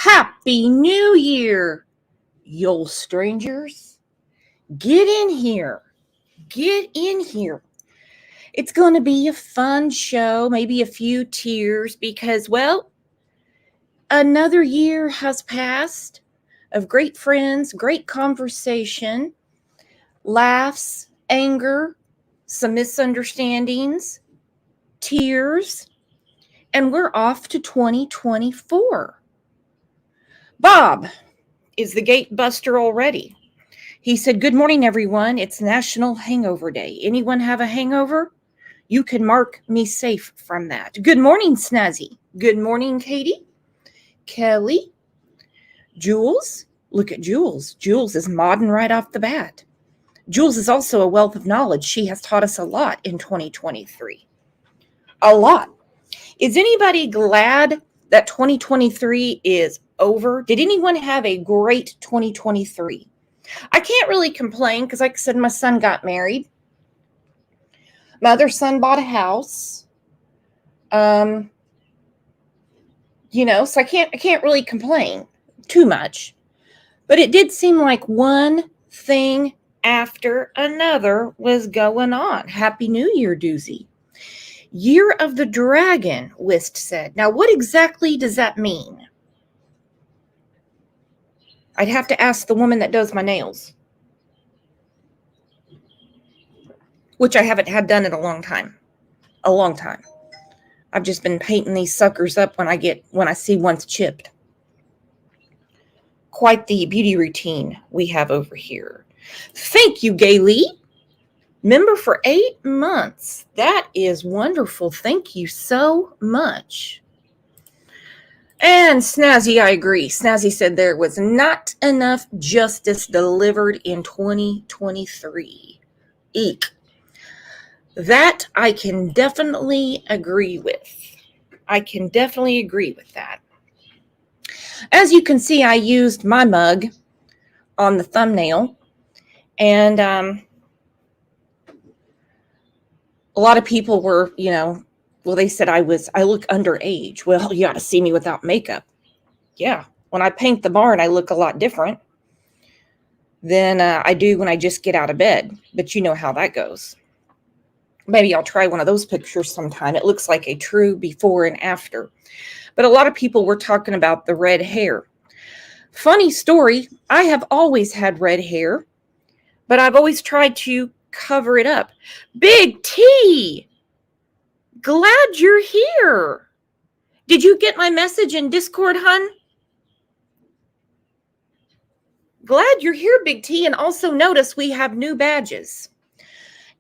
Happy New Year, you strangers. Get in here. Get in here. It's going to be a fun show, maybe a few tears because, well, another year has passed of great friends, great conversation, laughs, anger, some misunderstandings, tears, and we're off to 2024. Bob is the gate buster already. He said, "Good morning, everyone. It's National Hangover Day. Anyone have a hangover? You can mark me safe from that." Good morning, Snazzy. Good morning, Katie. Kelly. Jules. Look at Jules. Jules is modding right off the bat. Jules is also a wealth of knowledge. She has taught us a lot in 2023. A lot. Is anybody glad that 2023 is over? Did anyone have a great 2023? I can't really complain because, like I said, my son got married. My other son bought a house. So I can't really complain too much. But it did seem like one thing after another was going on. Happy New Year, doozy. Year of the Dragon, Wist said. Now, what exactly does that mean? I'd have to ask the woman that does my nails, which I haven't had done in a long time. A long time. I've just been painting these suckers up when I see one's chipped. Quite the beauty routine we have over here. Thank you, Gayle. Member for 8 months. That is wonderful. Thank you so much. And Snazzy, I agree. Snazzy said there was not enough justice delivered in 2023. Eek. That I can definitely agree with. I can definitely agree with that. As you can see, I used my mug on the thumbnail. And a lot of people were, they said I look underage. Well, you got to see me without makeup. Yeah. When I paint the barn, I look a lot different than I do when I just get out of bed. But you know how that goes. Maybe I'll try one of those pictures sometime. It looks like a true before and after. But a lot of people were talking about the red hair. Funny story. I have always had red hair, but I've always tried to cover it up. Big T, glad you're here. Did you get my message in Discord, hun? Glad you're here, Big T. And also notice we have new badges.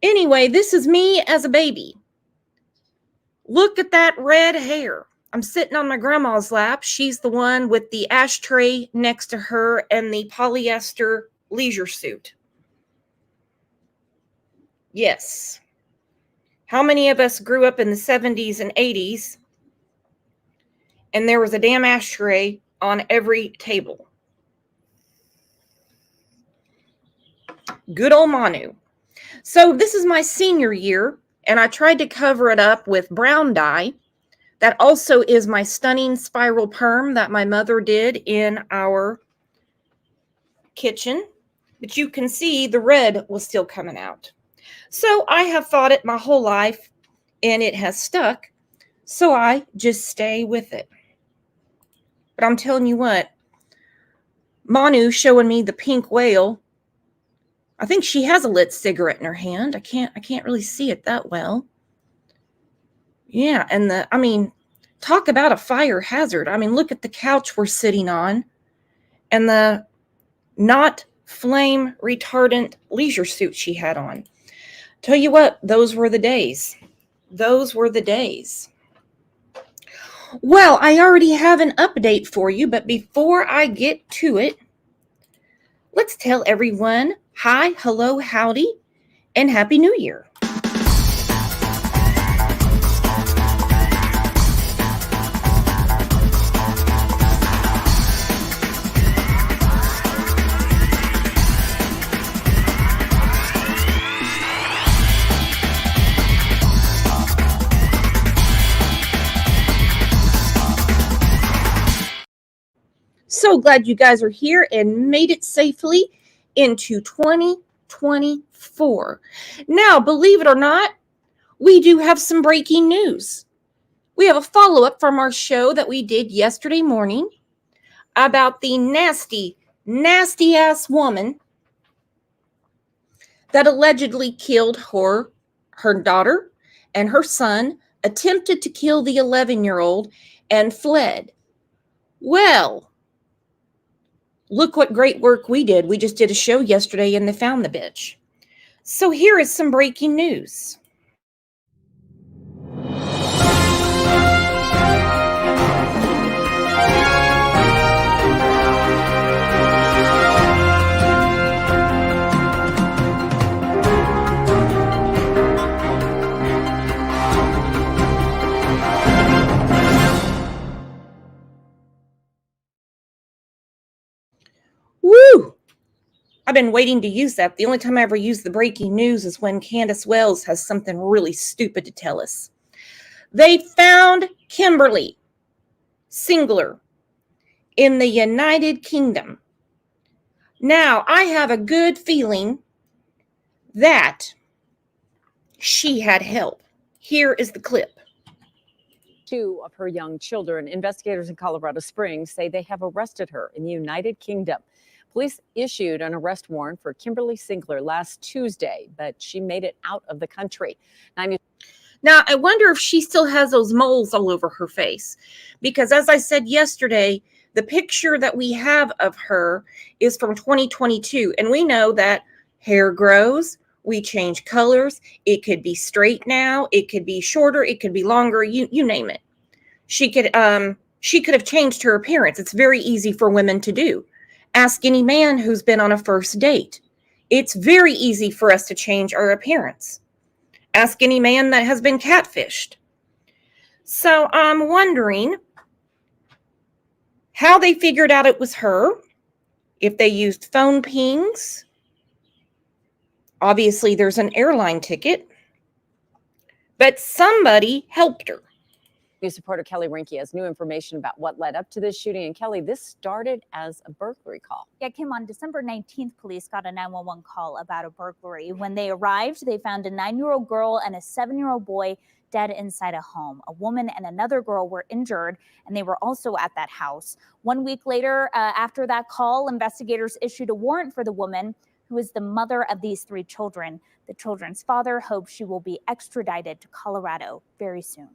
Anyway, this is me as a baby. Look at that red hair. I'm sitting on my grandma's lap. She's the one with the ashtray next to her and the polyester leisure suit. Yes. How many of us grew up in the 70s and 80s and there was a damn ashtray on every table? Good old Manu. So this is my senior year, and I tried to cover it up with brown dye. That also is my stunning spiral perm that my mother did in our kitchen. But you can see the red was still coming out. So I have thought it my whole life, and it has stuck. So I just stay with it. But I'm telling you what, Manu showing me the pink whale. I think she has a lit cigarette in her hand. I can't really see it that well. Yeah, and talk about a fire hazard. Look at the couch we're sitting on and the not flame retardant leisure suit she had on. Tell you what, those were the days. Those were the days. Well, I already have an update for you, but before I get to it, let's tell everyone hi, hello, howdy, and Happy New Year. So glad you guys are here and made it safely into 2024. Now, believe it or not, we do have some breaking news. We have a follow-up from our show that we did yesterday morning about the nasty, nasty ass woman that allegedly killed her daughter and her son, attempted to kill the 11-year-old, and fled. Well, look what great work we did. We just did a show yesterday and they found the bitch. So here is some breaking news. Woo! I've been waiting to use that. The only time I ever use the breaking news is when Candace Wells has something really stupid to tell us. They found Kimberly Singler in the United Kingdom. Now, I have a good feeling that she had help. Here is the clip. Two of her young children. Investigators in Colorado Springs say they have arrested her in the United Kingdom. Police issued an arrest warrant for Kimberly Singler last Tuesday, but she made it out of the country. Now, I wonder if she still has those moles all over her face, because as I said yesterday, the picture that we have of her is from 2022, and we know that hair grows, we change colors, it could be straight now, it could be shorter, it could be longer, you name it. She could have changed her appearance. It's very easy for women to do. Ask any man who's been on a first date. It's very easy for us to change our appearance. Ask any man that has been catfished. So I'm wondering how they figured out it was her, if they used phone pings. Obviously, there's an airline ticket, but somebody helped her. News reporter Kelly Rinke has new information about what led up to this shooting. And Kelly, this started as a burglary call. Yeah, Kim, on December 19th, police got a 911 call about a burglary. When they arrived, they found a 9-year-old girl and a 7-year-old boy dead inside a home. A woman and another girl were injured, and they were also at that house. 1 week later, after that call, investigators issued a warrant for the woman, who is the mother of these 3 children. The children's father hopes she will be extradited to Colorado very soon.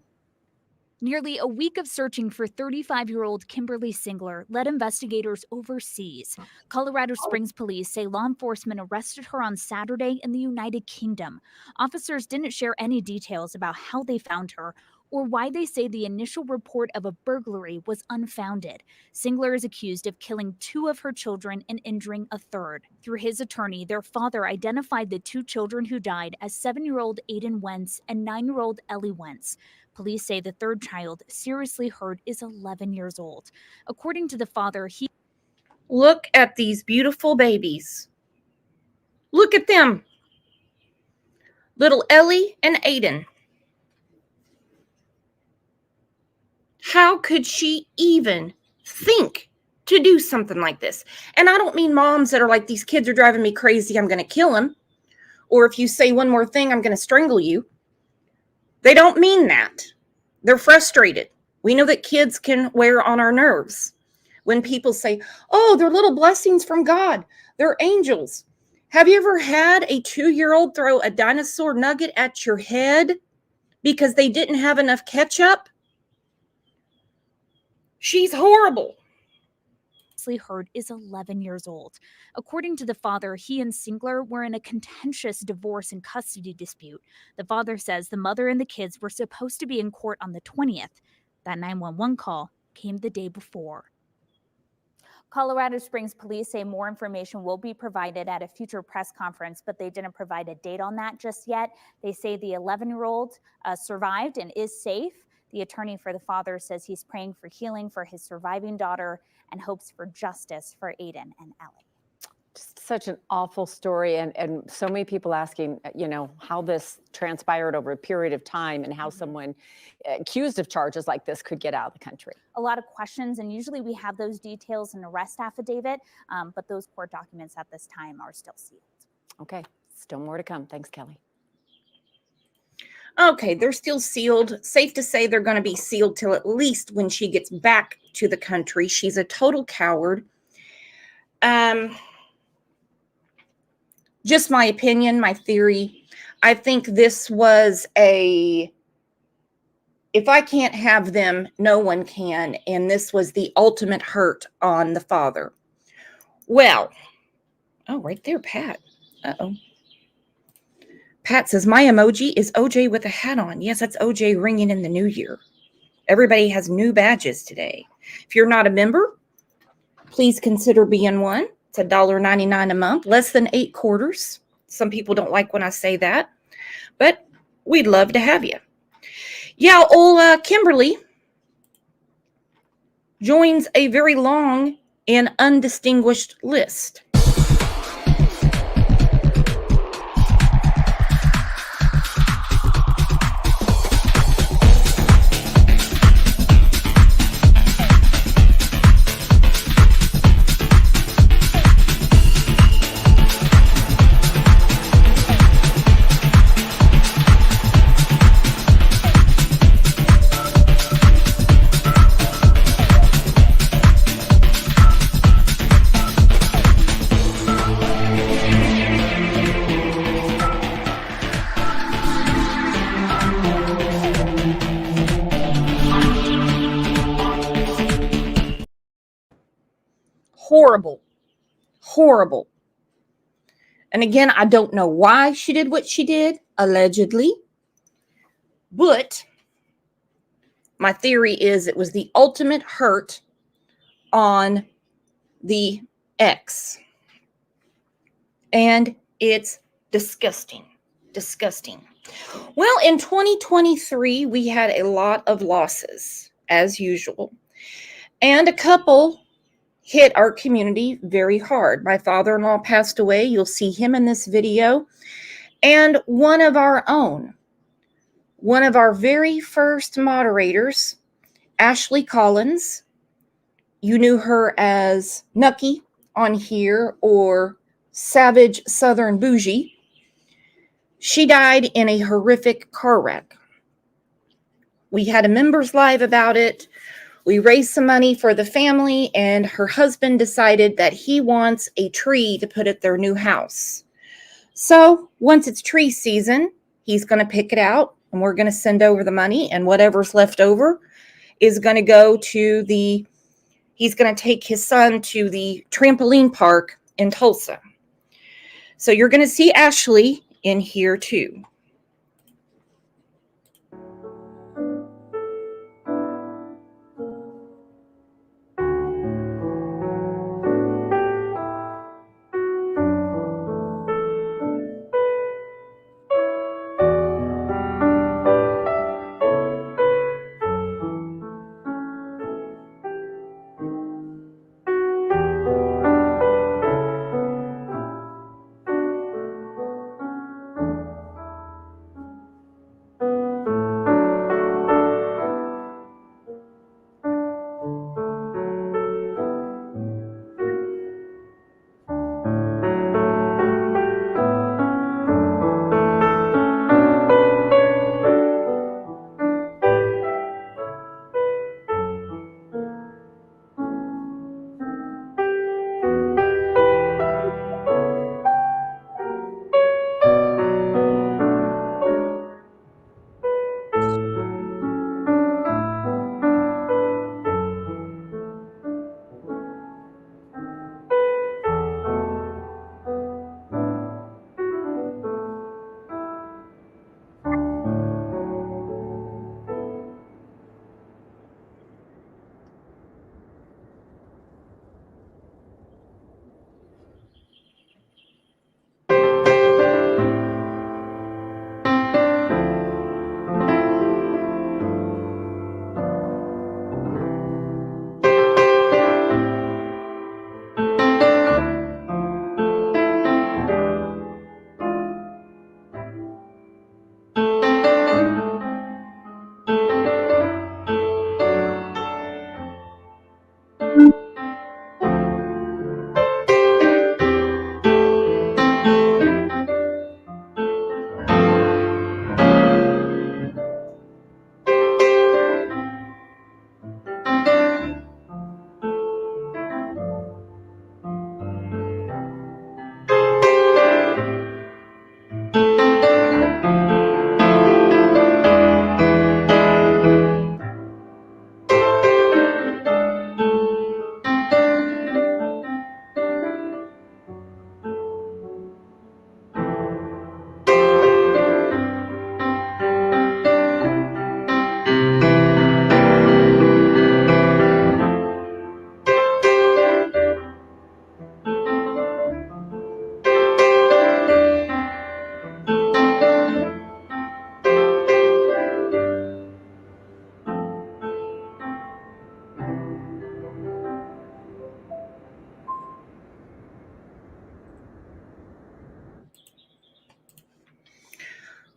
Nearly a week of searching for 35-year-old Kimberly Singler led investigators overseas. Colorado Springs police say law enforcement arrested her on Saturday in the United Kingdom. Officers didn't share any details about how they found her or why they say the initial report of a burglary was unfounded. Singler is accused of killing 2 of her children and injuring a third. Through his attorney, their father identified the 2 children who died as 7-year-old Aiden Wentz and 9-year-old Ellie Wentz. Police say the third child, seriously hurt, is 11 years old. According to the father, he... Look at these beautiful babies. Look at them. Little Ellie and Aiden. How could she even think to do something like this? And I don't mean moms that are like, these kids are driving me crazy, I'm going to kill them. Or if you say one more thing, I'm going to strangle you. They don't mean that. They're frustrated. We know that kids can wear on our nerves. When people say, oh, they're little blessings from God, they're angels. Have you ever had a 2-year-old throw a dinosaur nugget at your head because they didn't have enough ketchup? She's horrible. Heard is 11 years old. According to the father, he and Singler were in a contentious divorce and custody dispute. The father says the mother and the kids were supposed to be in court on the 20th. That 911 call came the day before. Colorado Springs police say more information will be provided at a future press conference, but they didn't provide a date on that just yet. They say the 11-year-old survived and is safe. The attorney for the father says he's praying for healing for his surviving daughter and hopes for justice for Aiden and Ellie. Just such an awful story, and so many people asking, how this transpired over a period of time and how someone accused of charges like this could get out of the country. A lot of questions, and usually we have those details in arrest affidavit, but those court documents at this time are still sealed. Okay, still more to come. Thanks, Kelly. Okay, they're still sealed. Safe to say they're going to be sealed till at least when she gets back to the country. She's a total coward. Just my opinion, my theory. I think this was if I can't have them, no one can. And this was the ultimate hurt on the father. Well, oh, right there, Pat. Uh-oh. Pat says, my emoji is OJ with a hat on. Yes, that's OJ ringing in the new year. Everybody has new badges today. If you're not a member, please consider being one. It's $1.99 a month, less than 8 quarters. Some people don't like when I say that, but we'd love to have you. Yeah, old Kimberly joins a very long and undistinguished list. Horrible. Horrible. And again, I don't know why she did what she did, allegedly. But my theory is it was the ultimate hurt on the ex. And it's disgusting. Disgusting. Well, in 2023, we had a lot of losses, as usual. And a couple hit our community very hard. My father-in-law passed away. You'll see him in this video. And one of our own, one of our very first moderators, Ashley Collins, you knew her as Nucky on here or Savage Southern Bougie. She died in a horrific car wreck. We had a members live about it. We raised some money for the family, and her husband decided that he wants a tree to put at their new house. So once it's tree season, he's going to pick it out, and we're going to send over the money, and whatever's left over is going to go to he's going to take his son to the trampoline park in Tulsa. So you're going to see Ashley in here too.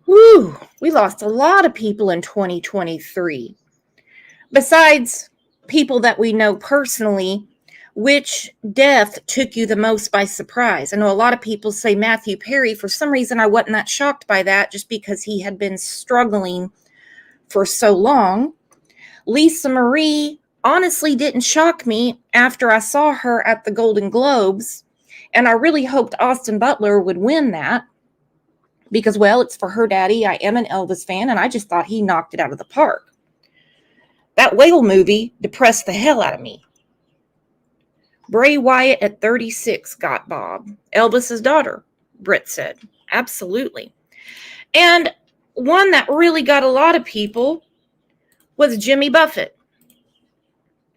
Woo, we lost a lot of people in 2023. Besides people that we know personally, which death took you the most by surprise? I know a lot of people say Matthew Perry. For some reason, I wasn't that shocked by that just because he had been struggling for so long. Lisa Marie honestly didn't shock me after I saw her at the Golden Globes, and I really hoped Austin Butler would win that because, well, it's for her daddy. I am an Elvis fan, and I just thought he knocked it out of the park. That whale movie depressed the hell out of me. Bray Wyatt at 36 got Bob. Elvis's daughter, Britt said. Absolutely. And one that really got a lot of people was Jimmy Buffett,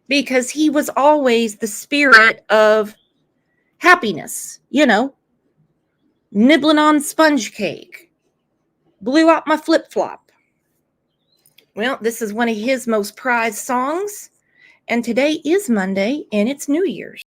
because he was always the spirit of happiness, nibbling on sponge cake, blew out my flip-flop. Well, this is one of his most prized songs, and today is Monday, and it's New Year's.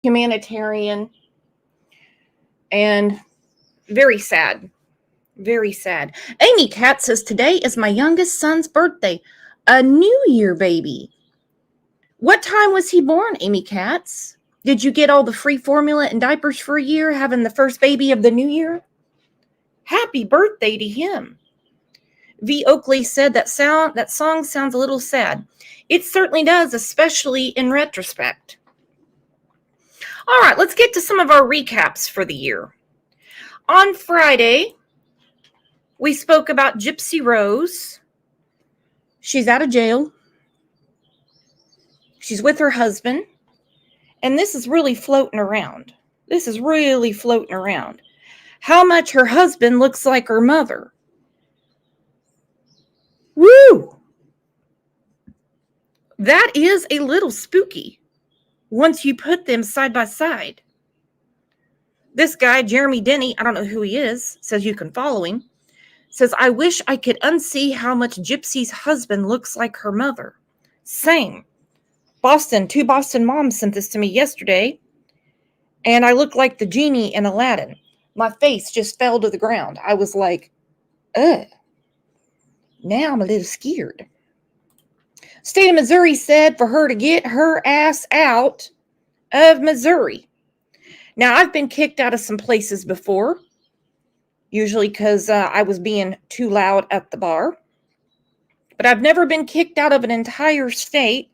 humanitarian, and very sad. Very sad. Amy Cat says, today is my youngest son's birthday. A New Year baby. What time was he born, Amy Katz? Did you get all the free formula and diapers for a year, having the first baby of the new year? Happy birthday to him. V. Oakley said that song sounds a little sad. It certainly does, especially in retrospect. All right, let's get to some of our recaps for the year. On Friday, we spoke about Gypsy Rose. She's out of jail. She's with her husband. And this is really floating around. How much her husband looks like her mother. Woo! That is a little spooky once you put them side by side. This guy, Jeremy Denny, I don't know who he is, says you can follow him, says, I wish I could unsee how much Gypsy's husband looks like her mother. Same. Two Boston moms sent this to me yesterday, and I look like the genie in Aladdin. My face just fell to the ground. I was like, ugh. Now I'm a little scared. State of Missouri said for her to get her ass out of Missouri. Now, I've been kicked out of some places before, usually because I was being too loud at the bar. But I've never been kicked out of an entire state.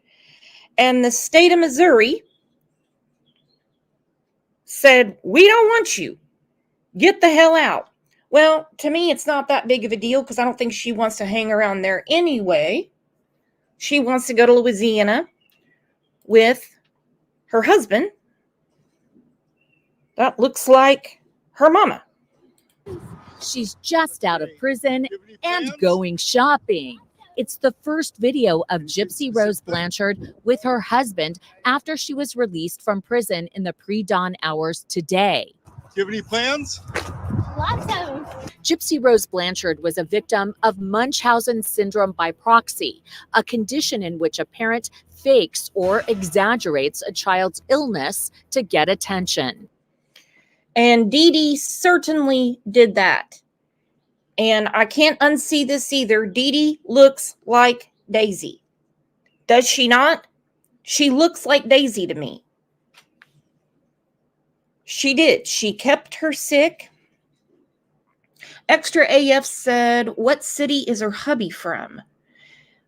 And the state of Missouri said, we don't want you. Get the hell out. Well, to me, it's not that big of a deal because I don't think she wants to hang around there anyway. She wants to go to Louisiana with her husband. That looks like her mama. She's just out of prison and going shopping. It's the first video of Gypsy Rose Blanchard with her husband after she was released from prison in the pre-dawn hours today. Do you have any plans? Lots of. Gypsy Rose Blanchard was a victim of Munchausen syndrome by proxy, a condition in which a parent fakes or exaggerates a child's illness to get attention. And Dee Dee certainly did that. And I can't unsee this either. Dee Dee looks like Daisy. Does she not? She looks like Daisy to me. She did. She kept her sick. Extra AF said, what city is her hubby from?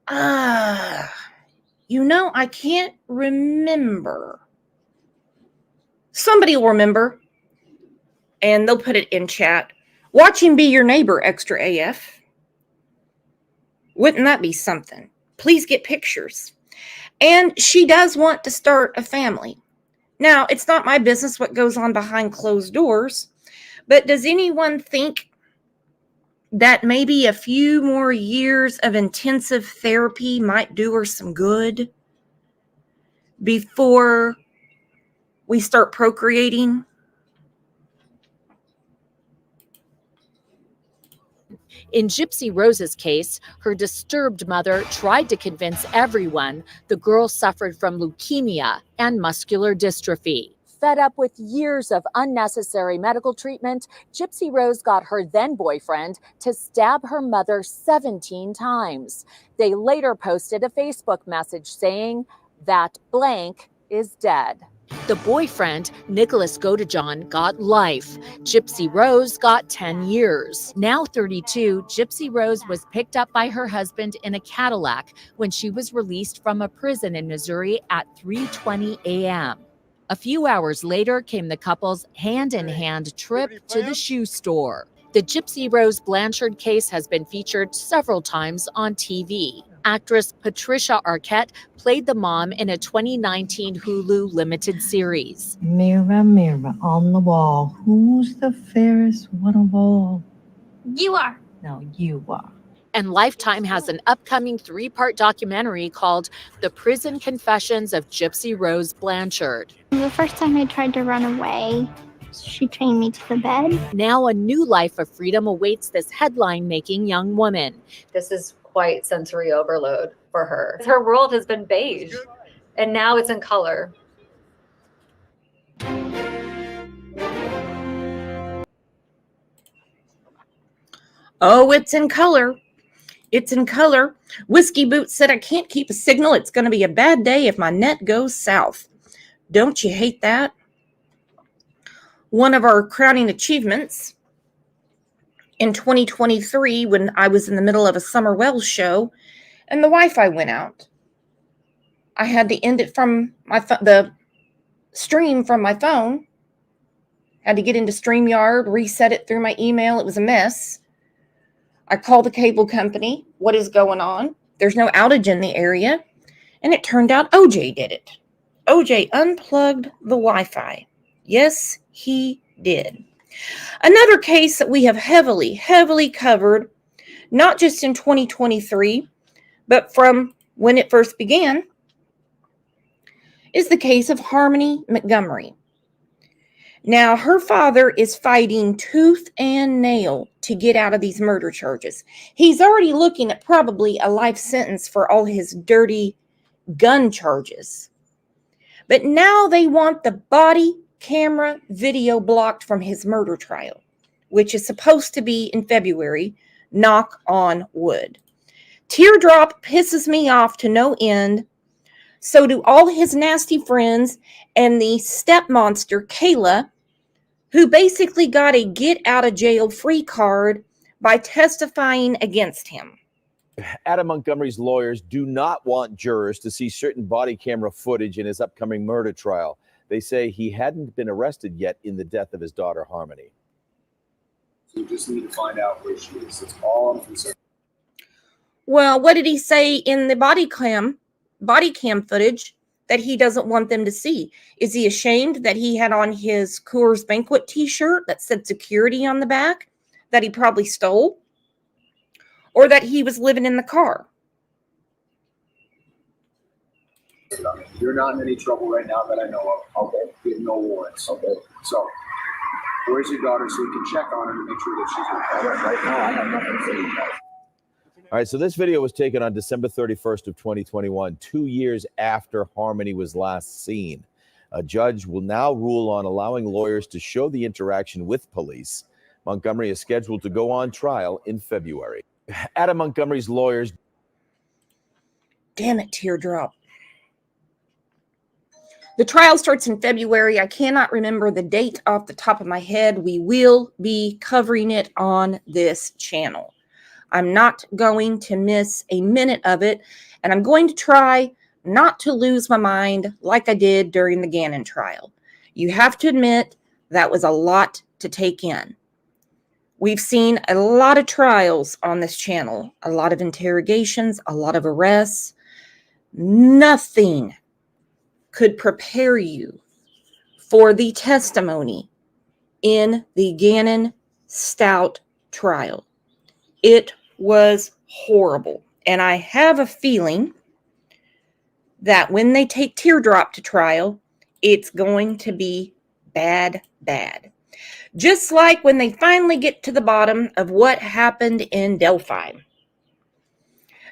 I can't remember. Somebody will remember. And they'll put it in chat. Watch him be your neighbor, Extra AF. Wouldn't that be something? Please get pictures. And she does want to start a family. Now, it's not my business what goes on behind closed doors, but does anyone think that maybe a few more years of intensive therapy might do her some good before we start procreating? In Gypsy Rose's case, her disturbed mother tried to convince everyone the girl suffered from leukemia and muscular dystrophy. Fed up with years of unnecessary medical treatment, Gypsy Rose got her then-boyfriend to stab her mother 17 times. They later posted a Facebook message saying that blank is dead. The boyfriend, Nicholas Godejohn, got life. Gypsy Rose got 10 years. Now 32, Gypsy Rose was picked up by her husband in a Cadillac when she was released from a prison in Missouri at 3:20 a.m. A few hours later came the couple's hand-in-hand trip to the shoe store. The Gypsy Rose Blanchard case has been featured several times on TV. Actress Patricia Arquette played the mom in a 2019 Hulu limited series. Mirror, mirror on the wall, who's the fairest one of all? You are. No, you are. And Lifetime has an upcoming 3-part documentary called The Prison Confessions of Gypsy Rose Blanchard. The first time I tried to run away, she trained me to the bed. Now a new life of freedom awaits this headline-making young woman. This is quite sensory overload for her. Her world has been beige, and now it's in color. Oh, it's in color. It's in color. Whiskey Boots said, I can't keep a signal. It's going to be a bad day if my net goes south. Don't you hate that? One of our crowning achievements in 2023, when I was in the middle of a Summer Wells show and the Wi-Fi went out, I had to end it from the stream from my phone. Had to get into StreamYard, reset it through my email. It was a mess. I called the cable company. What is going on? There's no outage in the area. And it turned out OJ did it. OJ unplugged the Wi-Fi. Yes, he did. Another case that we have heavily covered, not just in 2023, but from when it first began, is the case of Harmony Montgomery. Now, her father is fighting tooth and nail to get out of these murder charges. He's already looking at probably a life sentence for all his dirty gun charges. But now they want the body camera video blocked from his murder trial, which is supposed to be in February. Knock on wood. Teardrop pisses me off to no end. So do all his nasty friends and the step monster, Kayla, who basically got a get-out-of-jail-free card by testifying against him. Adam Montgomery's lawyers do not want jurors to see certain body camera footage in his upcoming murder trial. They say he hadn't been arrested yet in the death of his daughter, Harmony. So you just need to find out where she is. That's all I'm concerned. Well, what did he say in the body cam footage that he doesn't want them to see? Is he ashamed that he had on his Coors Banquet t-shirt that said security on the back that he probably stole? Or that he was living in the car? You're not in any trouble right now that I know of. Okay. You have no warrants. Okay. So, where's your daughter so we can check on her to make sure that she's okay? Right now, I have nothing to say. All right, so this video was taken on December 31st of 2021, 2 years after Harmony was last seen. A judge will now rule on allowing lawyers to show the interaction with police. Montgomery is scheduled to go on trial in February. Adam Montgomery's lawyers. Damn it, Teardrop. The trial starts in February. I cannot remember the date off the top of my head. We will be covering it on this channel. I'm not going to miss a minute of it, and I'm going to try not to lose my mind like I did during the Gannon trial. You have to admit that was a lot to take in. We've seen a lot of trials on this channel, a lot of interrogations, a lot of arrests. Nothing could prepare you for the testimony in the Gannon Stout trial. It was horrible. And I have a feeling that when they take Teardrop to trial, it's going to be bad. Just like when they finally get to the bottom of what happened in Delphi.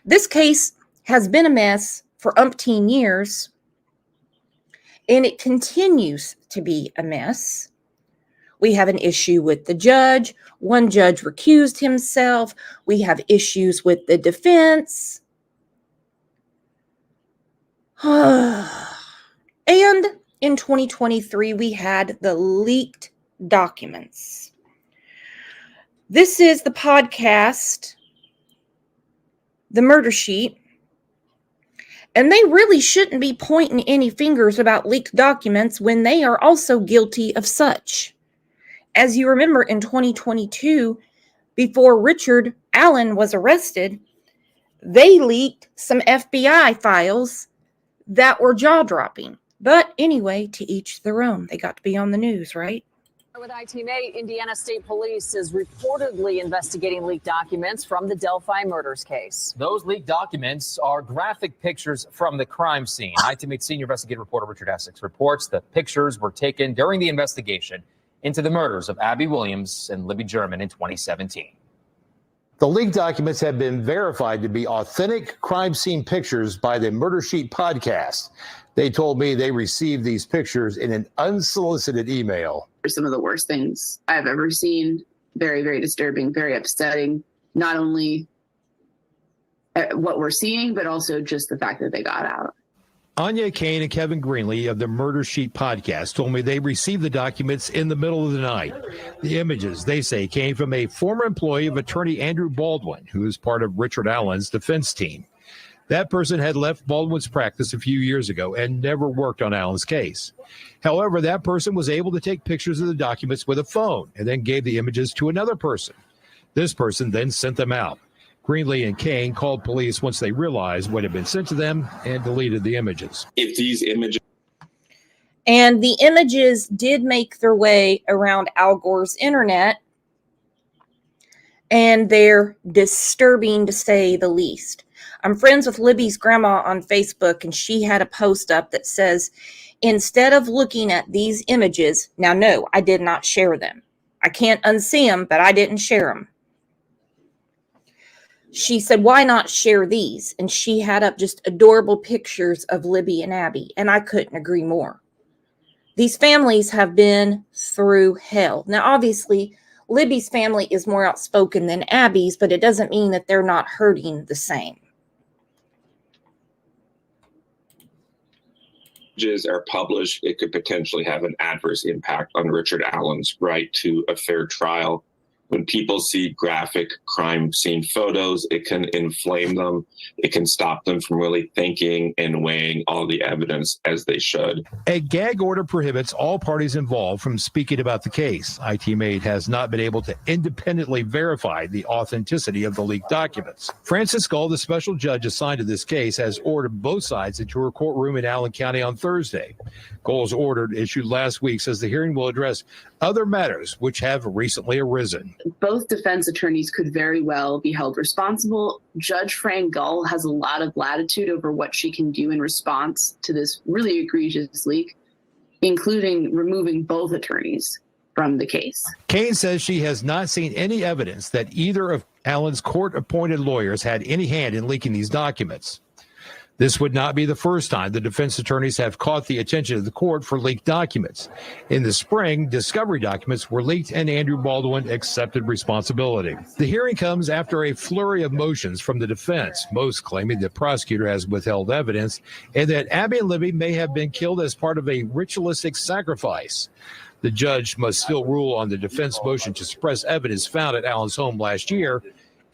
This case has been a mess for umpteen years, and it continues to be a mess. We have an issue with the judge. One judge recused himself. We have issues with the defense. And in 2023, we had the leaked documents. This is the podcast, The Murder Sheet. And they really shouldn't be pointing any fingers about leaked documents when they are also guilty of such. As you remember, in 2022, before Richard Allen was arrested, they leaked some FBI files that were jaw-dropping. But anyway, to each their own. They got to be on the news, right? With ITMA, Indiana State Police is reportedly investigating leaked documents from the Delphi murders case. Those leaked documents are graphic pictures from the crime scene. ITMA senior investigative reporter Richard Essex reports the pictures were taken during the investigation into the murders of Abby Williams and Libby German in 2017. The leaked documents have been verified to be authentic crime scene pictures by the Murder Sheet podcast. They told me they received these pictures in an unsolicited email. Some of the worst things I've ever seen. Very, very disturbing, very upsetting. not only what we're seeing, but also just the fact that they got out. Anya Kane and Kevin Greenlee of the Murder Sheet podcast told me they received the documents in the middle of the night. The images, they say, came from a former employee of attorney Andrew Baldwin, who is part of Richard Allen's defense team. That person had left Baldwin's practice a few years ago and never worked on Allen's case. However, that person was able to take pictures of the documents with a phone and then gave the images to another person. This person then sent them out. Greenlee and Kane called police once they realized what had been sent to them and deleted the images. If these images. And the images did make their way around Al Gore's internet, and they're disturbing to say the least. I'm friends with Libby's grandma on Facebook, and she had a post up that says, instead of looking at these images, now no, I did not share them. I can't unsee them, but I didn't share them. She said, why not share these? And she had up just adorable pictures of Libby and Abby, and I couldn't agree more. These families have been through hell. Now, obviously, Libby's family is more outspoken than Abby's, but it doesn't mean that they're not hurting the same. Are published, it could potentially have an adverse impact on Richard Allen's right to a fair trial. When people see graphic crime scene photos, it can inflame them. It can stop them from really thinking and weighing all the evidence as they should. A gag order prohibits all parties involved from speaking about the case. ITMaid has not been able to independently verify the authenticity of the leaked documents. Francis Gull, the special judge assigned to this case, has ordered both sides into her courtroom in Allen County on Thursday. Gull's order, issued last week, says the hearing will address other matters which have recently arisen. Both defense attorneys could very well be held responsible. Judge Fran Gull has a lot of latitude over what she can do in response to this really egregious leak, including removing both attorneys from the case. Kane says she has not seen any evidence that either of Allen's court-appointed lawyers had any hand in leaking these documents. This would not be the first time the defense attorneys have caught the attention of the court for leaked documents. In the spring, discovery documents were leaked and Andrew Baldwin accepted responsibility. The hearing comes after a flurry of motions from the defense, most claiming the prosecutor has withheld evidence and that Abby and Libby may have been killed as part of a ritualistic sacrifice. The judge must still rule on the defense motion to suppress evidence found at Allen's home last year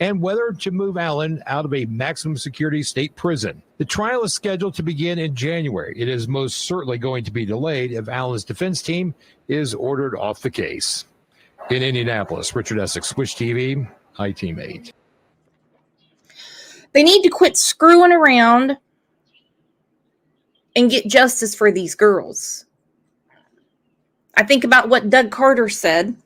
and whether to move Allen out of a maximum security state prison. The trial is scheduled to begin in January. It is most certainly going to be delayed if Allen's defense team is ordered off the case. In Indianapolis, Richard Essex, Switch TV, ITMaid. They need to quit screwing around and get justice for these girls. I think about what Doug Carter said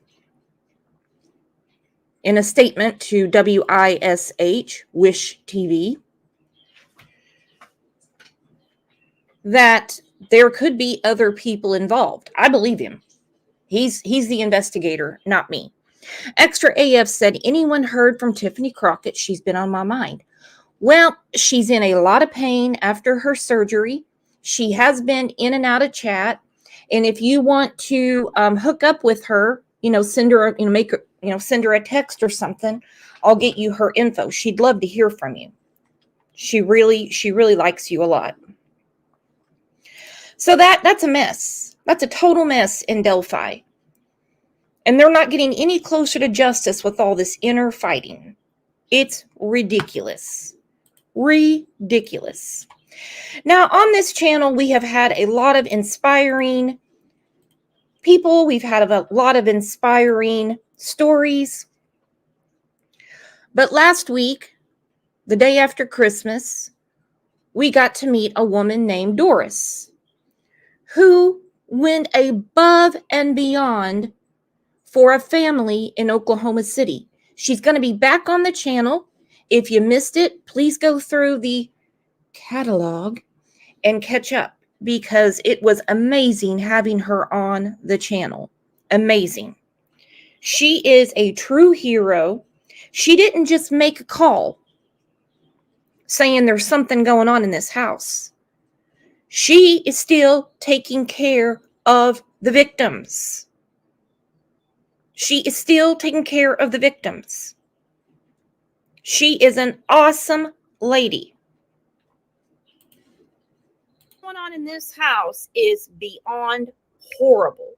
in a statement to WISH, Wish TV, that there could be other people involved. I believe him. He's the investigator, not me. Extra AF said, anyone heard from Tiffany Crockett? She's been on my mind. Well, she's in a lot of pain after her surgery. She has been in and out of chat. And if you want to hook up with her, send her, send her a text or something. I'll get you her info. She'd love to hear from you. She really likes you a lot. So that's a mess. That's a total mess in Delphi. And they're not getting any closer to justice with all this inner fighting. It's ridiculous. Ridiculous. Now, on this channel, we have had a lot of inspiring people. We've had a lot of inspiring stories. But last week, the day after Christmas, we got to meet a woman named Doris, who went above and beyond for a family in Oklahoma City. She's going to be back on the channel. If you missed it, please go through the catalog and catch up, because it was amazing having her on the channel. Amazing. She is a true hero. She didn't just make a call saying there's something going on in this house. She is still taking care of the victims. She is still taking care of the victims. She is an awesome lady. What's going on in this house is beyond horrible.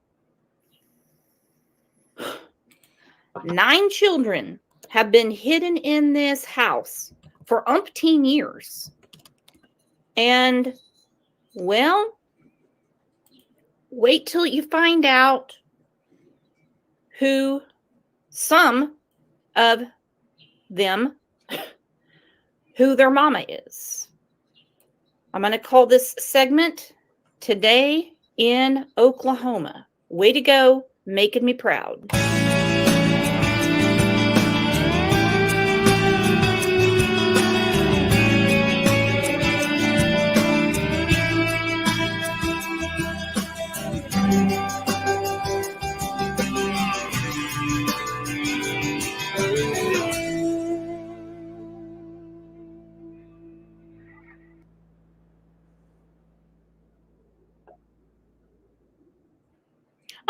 9 children have been hidden in this house for umpteen years. And, well, wait till you find out who some of them, who their mama is. I'm going to call this segment Today in Oklahoma. Way to go, making me proud.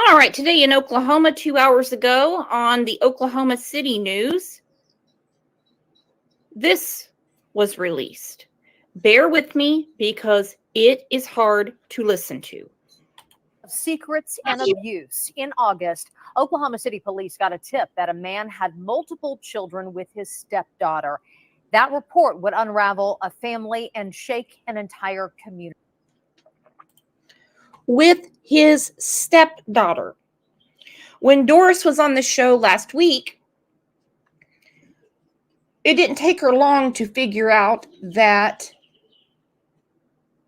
All right, today in Oklahoma, 2 hours ago on the Oklahoma City News, this was released. Bear with me because it is hard to listen to. Secrets and abuse. In August, Oklahoma City police got a tip that a man had multiple children with his stepdaughter. That report would unravel a family and shake an entire community. With his stepdaughter. When Doris was on the show last week, it didn't take her long to figure out that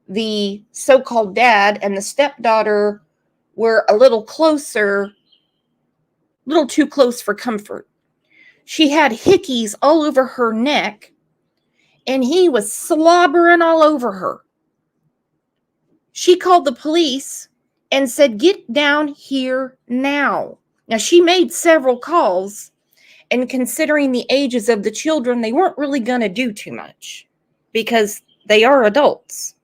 the so-called dad and the stepdaughter were a little closer, a little too close for comfort. She had hickeys all over her neck, and he was slobbering all over her. She called the police and said, "Get down here now." Now, she made several calls, and considering the ages of the children, they weren't really going to do too much because they are adults.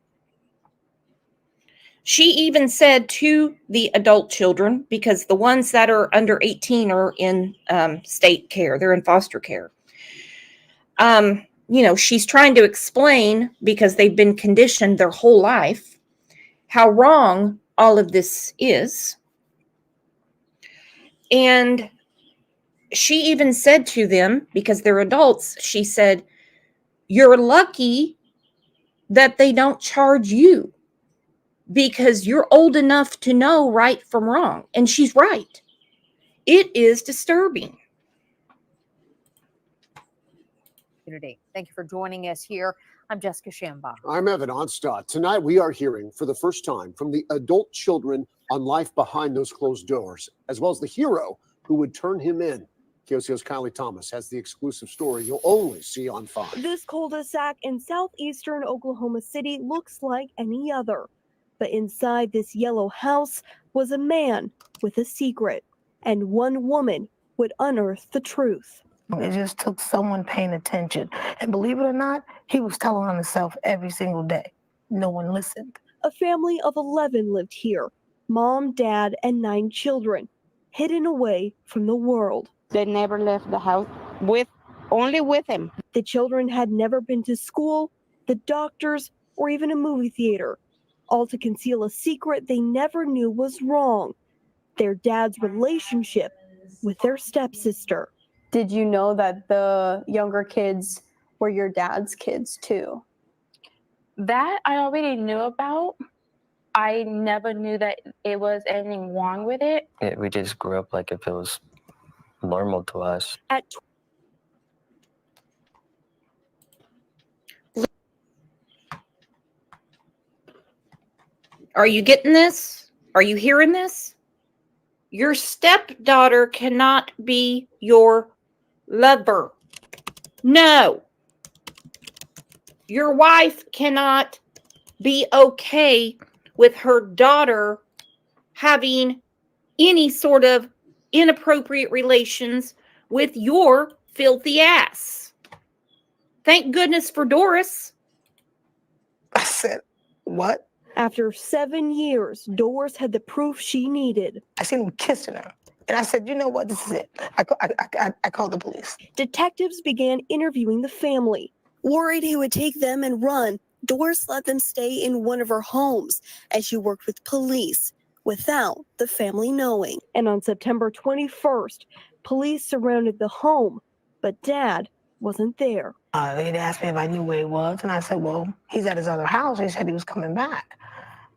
She even said to the adult children, because the ones that are under 18 are in state care, they're in foster care. She's trying to explain, because they've been conditioned their whole life, how wrong all of this is. And she even said to them, because they're adults, she said, "You're lucky that they don't charge you because you're old enough to know right from wrong." And she's right. It is disturbing. Thank you for joining us here. I'm Jessica Shambach. I'm Evan Onstadt. Tonight we are hearing for the first time from the adult children on life behind those closed doors, as well as the hero who would turn him in. KOCO's Kylie Thomas has the exclusive story you'll only see on 5. This cul-de-sac in southeastern Oklahoma City looks like any other. But inside this yellow house was a man with a secret, and one woman would unearth the truth. It just took someone paying attention. And believe it or not, he was telling on himself every single day. No one listened. A family of 11 lived here. Mom, dad, and 9 children, hidden away from the world. They never left the house only with him. The children had never been to school, the doctors, or even a movie theater, all to conceal a secret they never knew was wrong: their dad's relationship with their stepsister. Did you know that the younger kids were your dad's kids too? That I already knew about. I never knew that it was anything wrong with it. We just grew up like if it was normal to us. Are you getting this? Are you hearing this? Your stepdaughter cannot be your lover. No. Your wife cannot be okay with her daughter having any sort of inappropriate relations with your filthy ass. Thank goodness for Doris. I said, what? After 7 years, Doris had the proof she needed. I seen him kissing her. And I said, you know what, this is it. I called the police. Detectives began interviewing the family. Worried he would take them and run, Doris let them stay in one of her homes as she worked with police without the family knowing. And on September 21st, police surrounded the home, but Dad wasn't there. They'd asked me if I knew where he was, and I said, well, he's at his other house. He said he was coming back.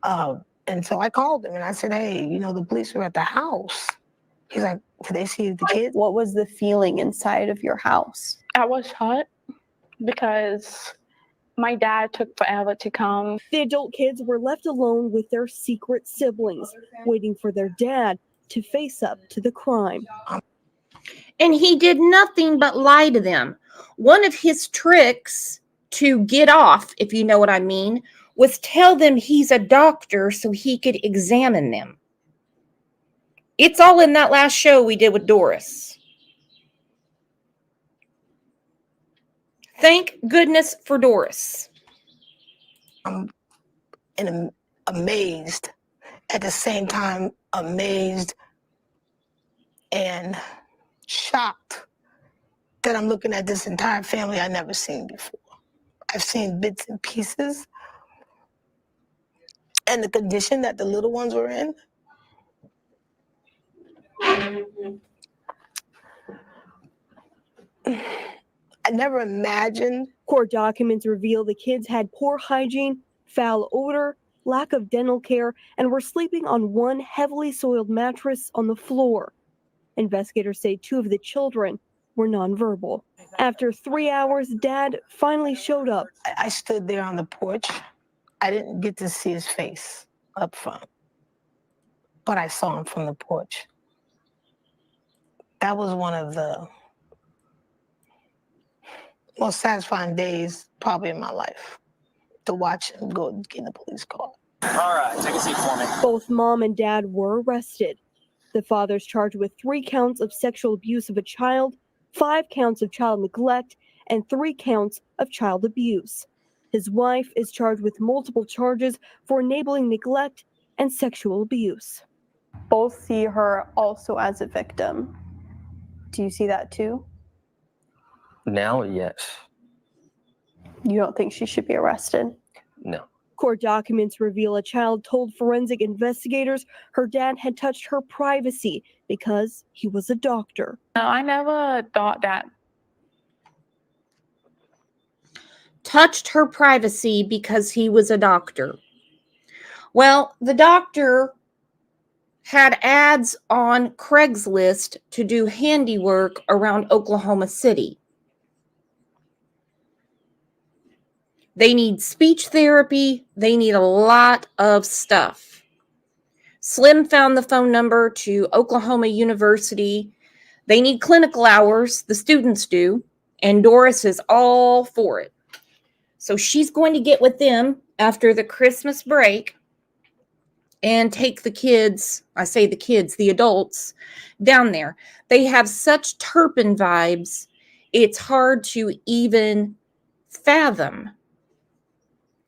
And so I called him, and I said, hey, you know, the police were at the house. He's like, did they see the kids? What was the feeling inside of your house? I was hurt because my dad took forever to come. The adult kids were left alone with their secret siblings, waiting for their dad to face up to the crime. And he did nothing but lie to them. One of his tricks to get off, if you know what I mean, was tell them he's a doctor so he could examine them. It's all in that last show we did with Doris. Thank goodness for Doris. I'm amazed, at the same time, amazed and shocked that I'm looking at this entire family I've never seen before. I've seen bits and pieces, and the condition that the little ones were in. I never imagined. Court documents reveal the kids had poor hygiene, foul odor, lack of dental care, and were sleeping on one heavily soiled mattress on the floor. Investigators say 2 of the children were nonverbal. After 3 hours, Dad finally showed up. I stood there on the porch. I didn't get to see his face up front, but I saw him from the porch. That was one of the most satisfying days probably in my life, to watch him go get in the police car. All right, take a seat for me. Both mom and dad were arrested. The father's charged with 3 counts of sexual abuse of a child, 5 counts of child neglect, and 3 counts of child abuse. His wife is charged with multiple charges for enabling neglect and sexual abuse. Both see her also as a victim. Do you see that too? Now, yes. You don't think she should be arrested? No. Court documents reveal a child told forensic investigators her dad had touched her privacy because he was a doctor. No, I never thought that. Touched her privacy because he was a doctor. Well, the doctor had ads on Craigslist to do handiwork around Oklahoma City. They need speech therapy. They need a lot of stuff. Slim found the phone number to Oklahoma University. They need clinical hours. The students do. And Doris is all for it. So she's going to get with them after the Christmas break and take the kids, I say the kids, the adults, down there. They have such Turpin vibes, it's hard to even fathom.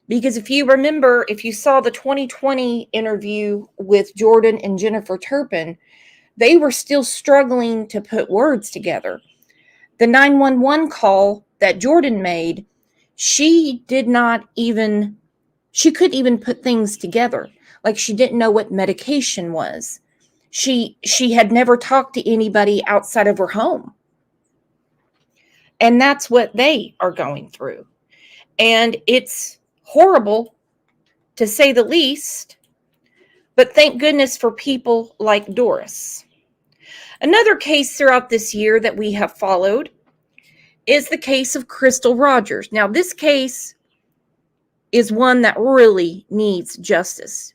Because if you remember, if you saw the 2020 interview with Jordan and Jennifer Turpin, they were still struggling to put words together. The 911 call that Jordan made, she couldn't even put things together. Like she didn't know what medication was. She had never talked to anybody outside of her home. And that's what they are going through. And it's horrible, to say the least, but thank goodness for people like Doris. Another case throughout this year that we have followed is the case of Crystal Rogers. Now, this case is one that really needs justice.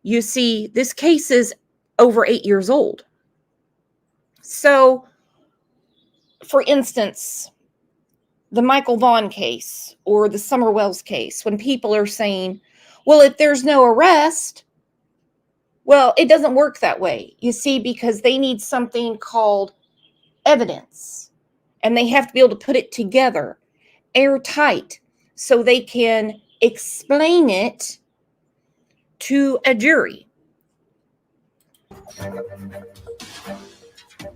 You see, this case is over 8 years old. So, for instance, the Michael Vaughn case or the Summer Wells case, when people are saying, well, if there's no arrest, well, it doesn't work that way. You see, because they need something called evidence, and they have to be able to put it together airtight so they can explain it to a jury.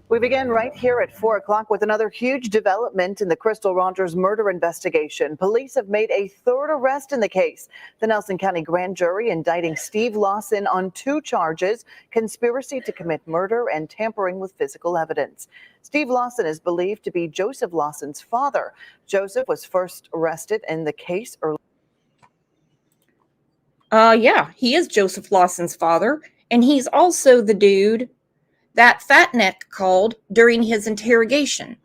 We begin right here at 4 o'clock with another huge development in the Crystal Rogers murder investigation. Police have made a third arrest in the case. The Nelson County grand jury indicting Steve Lawson on 2 charges: conspiracy to commit murder and tampering with physical evidence. Steve Lawson is believed to be Joseph Lawson's father. Joseph was first arrested in the case early. Yeah, he is Joseph Lawson's father, and he's also the dude that Fatneck called during his interrogation.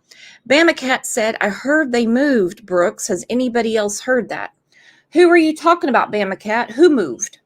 Bama Cat said, "I heard they moved, Brooks. Has anybody else heard that?" Who are you talking about, Bama Cat? Who moved?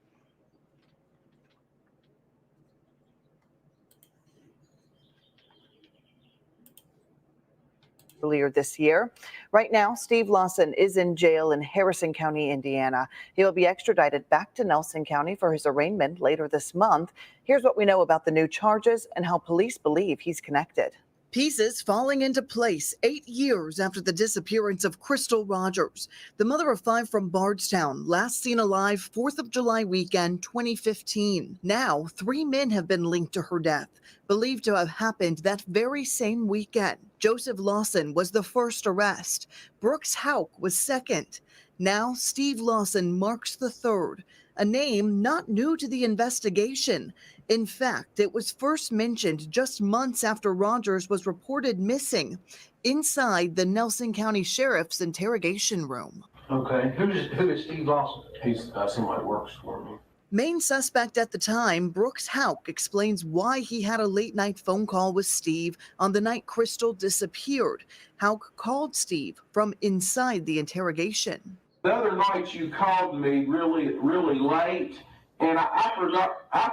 Earlier this year. Right now, Steve Lawson is in jail in Harrison County, Indiana. He will be extradited back to Nelson County for his arraignment later this month. Here's what we know about the new charges and how police believe he's connected. Pieces falling into place 8 years after the disappearance of Crystal Rogers, the mother of 5 from Bardstown, last seen alive 4th of July weekend 2015. Now, 3 men have been linked to her death, believed to have happened that very same weekend. Joseph Lawson was the first arrest. Brooks Houck was second. Now, Steve Lawson marks the third, a name not new to the investigation. In fact, it was first mentioned just months after Rogers was reported missing inside the Nelson County Sheriff's interrogation room. Okay, who is Steve Lawson? He's somebody that works for me. Main suspect at the time, Brooks Houck, explains why he had a late-night phone call with Steve on the night Crystal disappeared. Houck called Steve from inside the interrogation. The other night you called me really late, and I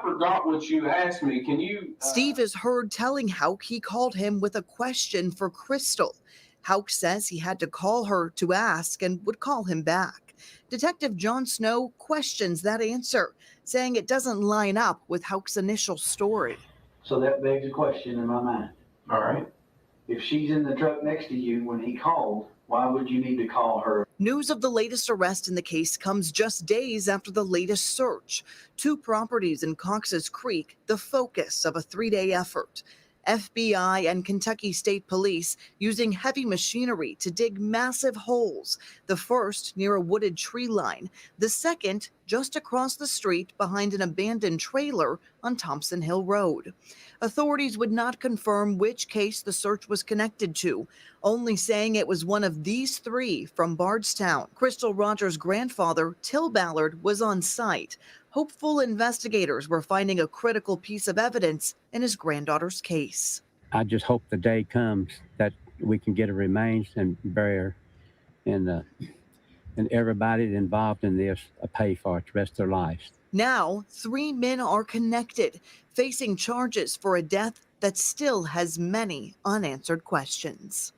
forgot what you asked me. Can you? Steve is heard telling Houck he called him with a question for Crystal. Houck says he had to call her to ask and would call him back. Detective John Snow questions that answer, saying it doesn't line up with Houck's initial story. So that begs a question in my mind. All right. If she's in the truck next to you when he called, why would you need to call her? News of the latest arrest in the case comes just days after the latest search. 2 properties in Cox's Creek, the focus of a 3-day effort. FBI and Kentucky State Police using heavy machinery to dig massive holes. The first near a wooded tree line. The second just across the street behind an abandoned trailer on Thompson Hill Road. Authorities would not confirm which case the search was connected to, only saying it was one of these 3 from Bardstown. Crystal Rogers' grandfather, Till Ballard, was on site. Hopeful investigators were finding a critical piece of evidence in his granddaughter's case. I just hope the day comes that we can get her remains and bury her, and everybody involved in this pay for it the rest of their lives. Now, 3 men are connected, facing charges for a death that still has many unanswered questions.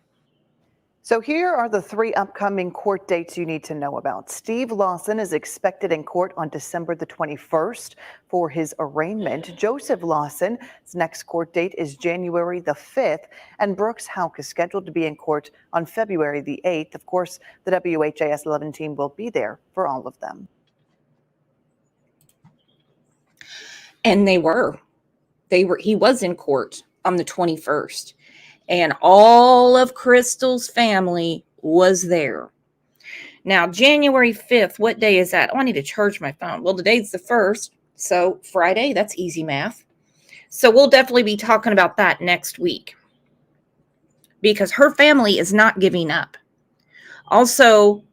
So here are the 3 upcoming court dates you need to know about. Steve Lawson is expected in court on December the 21st for his arraignment. Joseph Lawson's next court date is January the 5th, and Brooks Houck is scheduled to be in court on February the 8th. Of course, the WHAS 11 team will be there for all of them. And he was in court on the 21st. And all of Crystal's family was there. Now, January 5th, what day is that? Oh, I need to charge my phone. Well, today's the 1st, so Friday, that's easy math. So we'll definitely be talking about that next week, because her family is not giving up. Also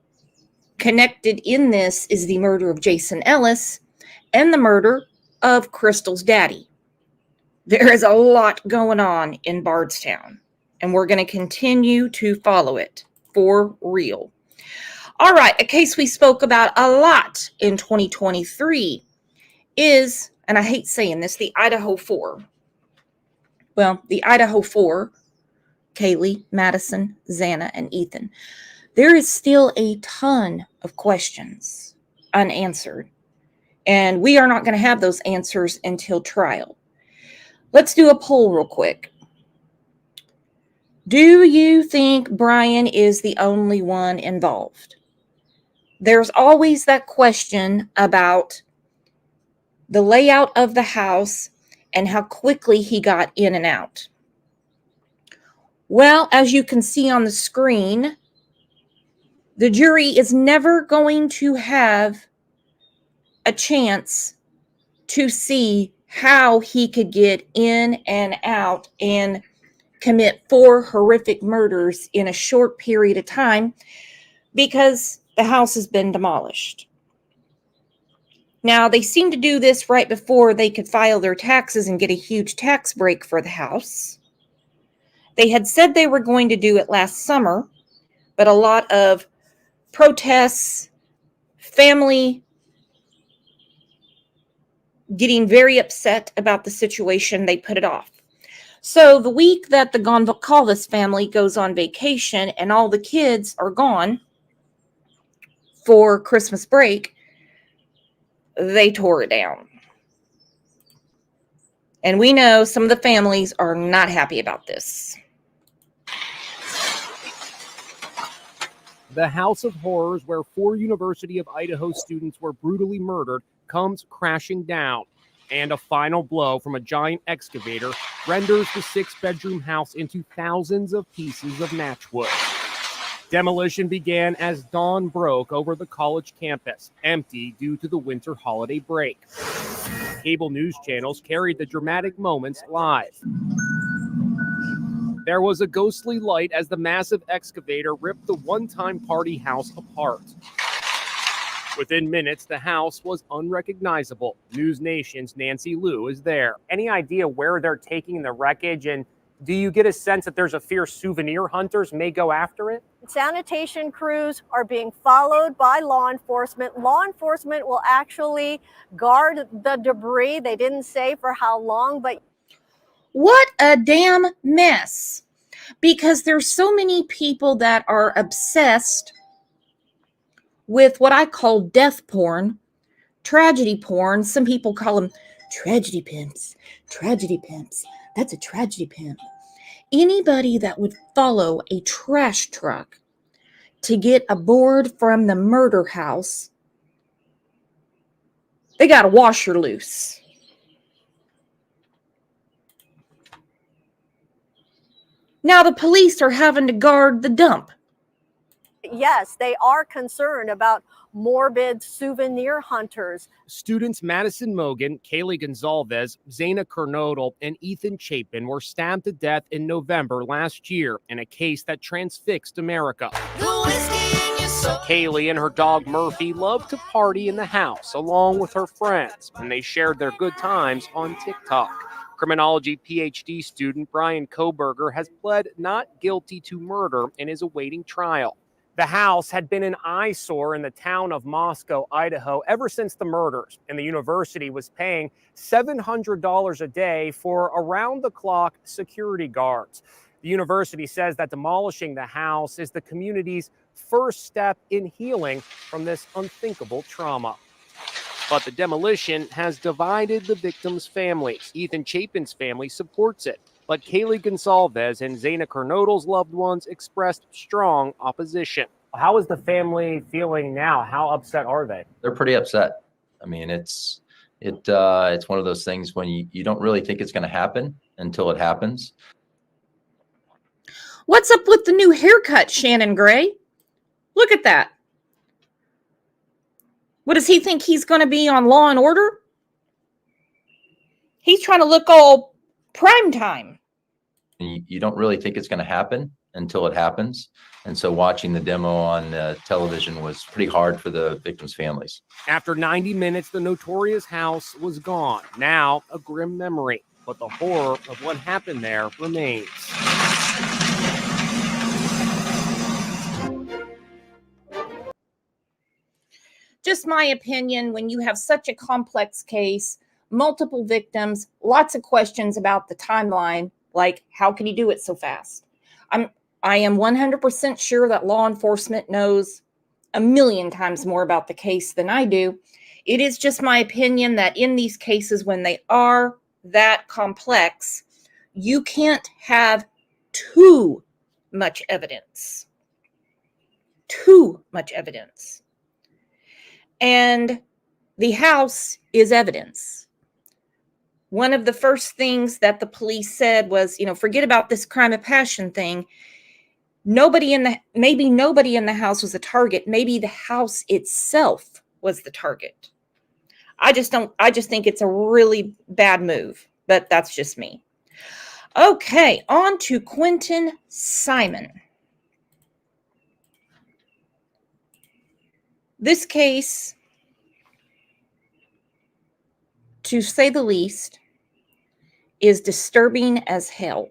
connected in this is the murder of Jason Ellis and the murder of Crystal's daddy. There is a lot going on in Bardstown, and we're going to continue to follow it for real. All right, a case we spoke about a lot in 2023 is, and I hate saying this, the Idaho 4. Well, the Idaho 4, Kaylee, Madison, Xana, and Ethan. There is still a ton of questions unanswered, and we are not going to have those answers until trial. Let's do a poll real quick. Do you think Brian is the only one involved? There's always that question about the layout of the house and how quickly he got in and out. Well, as you can see on the screen, the jury is never going to have a chance to see how he could get in and out and commit 4 horrific murders in a short period of time because the house has been demolished. Now, they seem to do this right before they could file their taxes and get a huge tax break for the house. They had said they were going to do it last summer, but a lot of protests, family getting very upset about the situation, they put it off. So the week that the Gonzalez family goes on vacation and all the kids are gone for Christmas break, they tore it down. And we know some of the families are not happy about this. The house of horrors where 4 University of Idaho students were brutally murdered comes crashing down. And a final blow from a giant excavator renders the 6-bedroom house into thousands of pieces of matchwood. Demolition began as dawn broke over the college campus, empty due to the winter holiday break. Cable news channels carried the dramatic moments live. There was a ghostly light as the massive excavator ripped the one-time party house apart. Within minutes, the house was unrecognizable. News Nation's Nancy Liu is there. Any idea where they're taking the wreckage? And do you get a sense that there's a fear souvenir hunters may go after it? Sanitation crews are being followed by law enforcement. Law enforcement will actually guard the debris. They didn't say for how long, but what a damn mess. Because there's so many people that are obsessed with what I call death porn, tragedy porn. Some people call them tragedy pimps. Tragedy pimps. That's a tragedy pimp. Anybody that would follow a trash truck to get a board from the murder house, they got a washer loose. Now the police are having to guard the dump. yes, they are concerned about morbid souvenir hunters. Students Madison Mogan, Kaylee Gonzalez, Zaina Kernodle, and Ethan Chapin were stabbed to death in November last year in a case that transfixed America. Kaylee and her dog Murphy loved to party in the house along with her friends, and they shared their good times on TikTok. Criminology PhD student Brian Koberger has pled not guilty to murder and is awaiting trial. The house had been an eyesore in the town of Moscow, Idaho, ever since the murders, and the university was paying $700 a day for around-the-clock security guards. The university says that demolishing the house is the community's first step in healing from this unthinkable trauma. But the demolition has divided the victims' families. Ethan Chapin's family supports it, but Kaylee Gonzalez and Zaina Kernodle's loved ones expressed strong opposition. How is the family feeling now? How upset are they? They're pretty upset. I mean, it's one of those things when you don't really think it's going to happen until it happens. What's up with the new haircut, Shannon Gray? Look at that. What does he think he's going to be on Law and Order? He's trying to look all prime time. You don't really think it's going to happen until it happens. And so watching the demo on television was pretty hard for the victims' families. After 90 minutes, the notorious house was gone. Now, a grim memory. But the horror of what happened there remains. Just my opinion, when you have such a complex case, multiple victims, lots of questions about the timeline, like how can he do it so fast? I am 100% sure that law enforcement knows a million times more about the case than I do. It is just my opinion that in these cases, when they are that complex, you can't have too much evidence. Too much evidence. And the house is evidence. one of the first things that the police said was, forget about this crime of passion thing. Maybe nobody in the house was a target. Maybe the house itself was the target. I just think it's a really bad move, but that's just me. Okay, on to Quinton Simon. This case, to say the least, is disturbing as hell.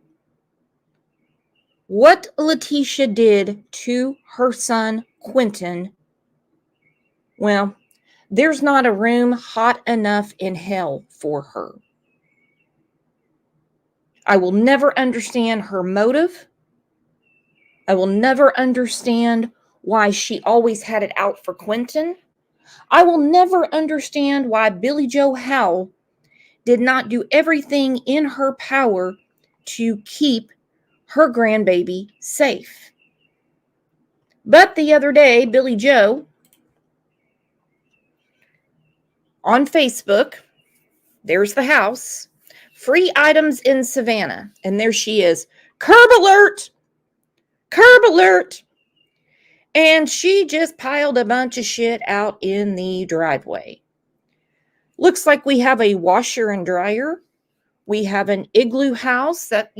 What Letitia did to her son, Quinton, well, there's not a room hot enough in hell for her. I will never understand her motive. I will never understand why she always had it out for Quinton. I will never understand why Billy Joe Howell did not do everything in her power to keep her grandbaby safe. But the other day, Billy Joe, on Facebook, there's the house, free items in Savannah, and there she is, curb alert, curb alert. And she just piled a bunch of shit out in the driveway. Looks like we have a washer and dryer. We have an igloo house that,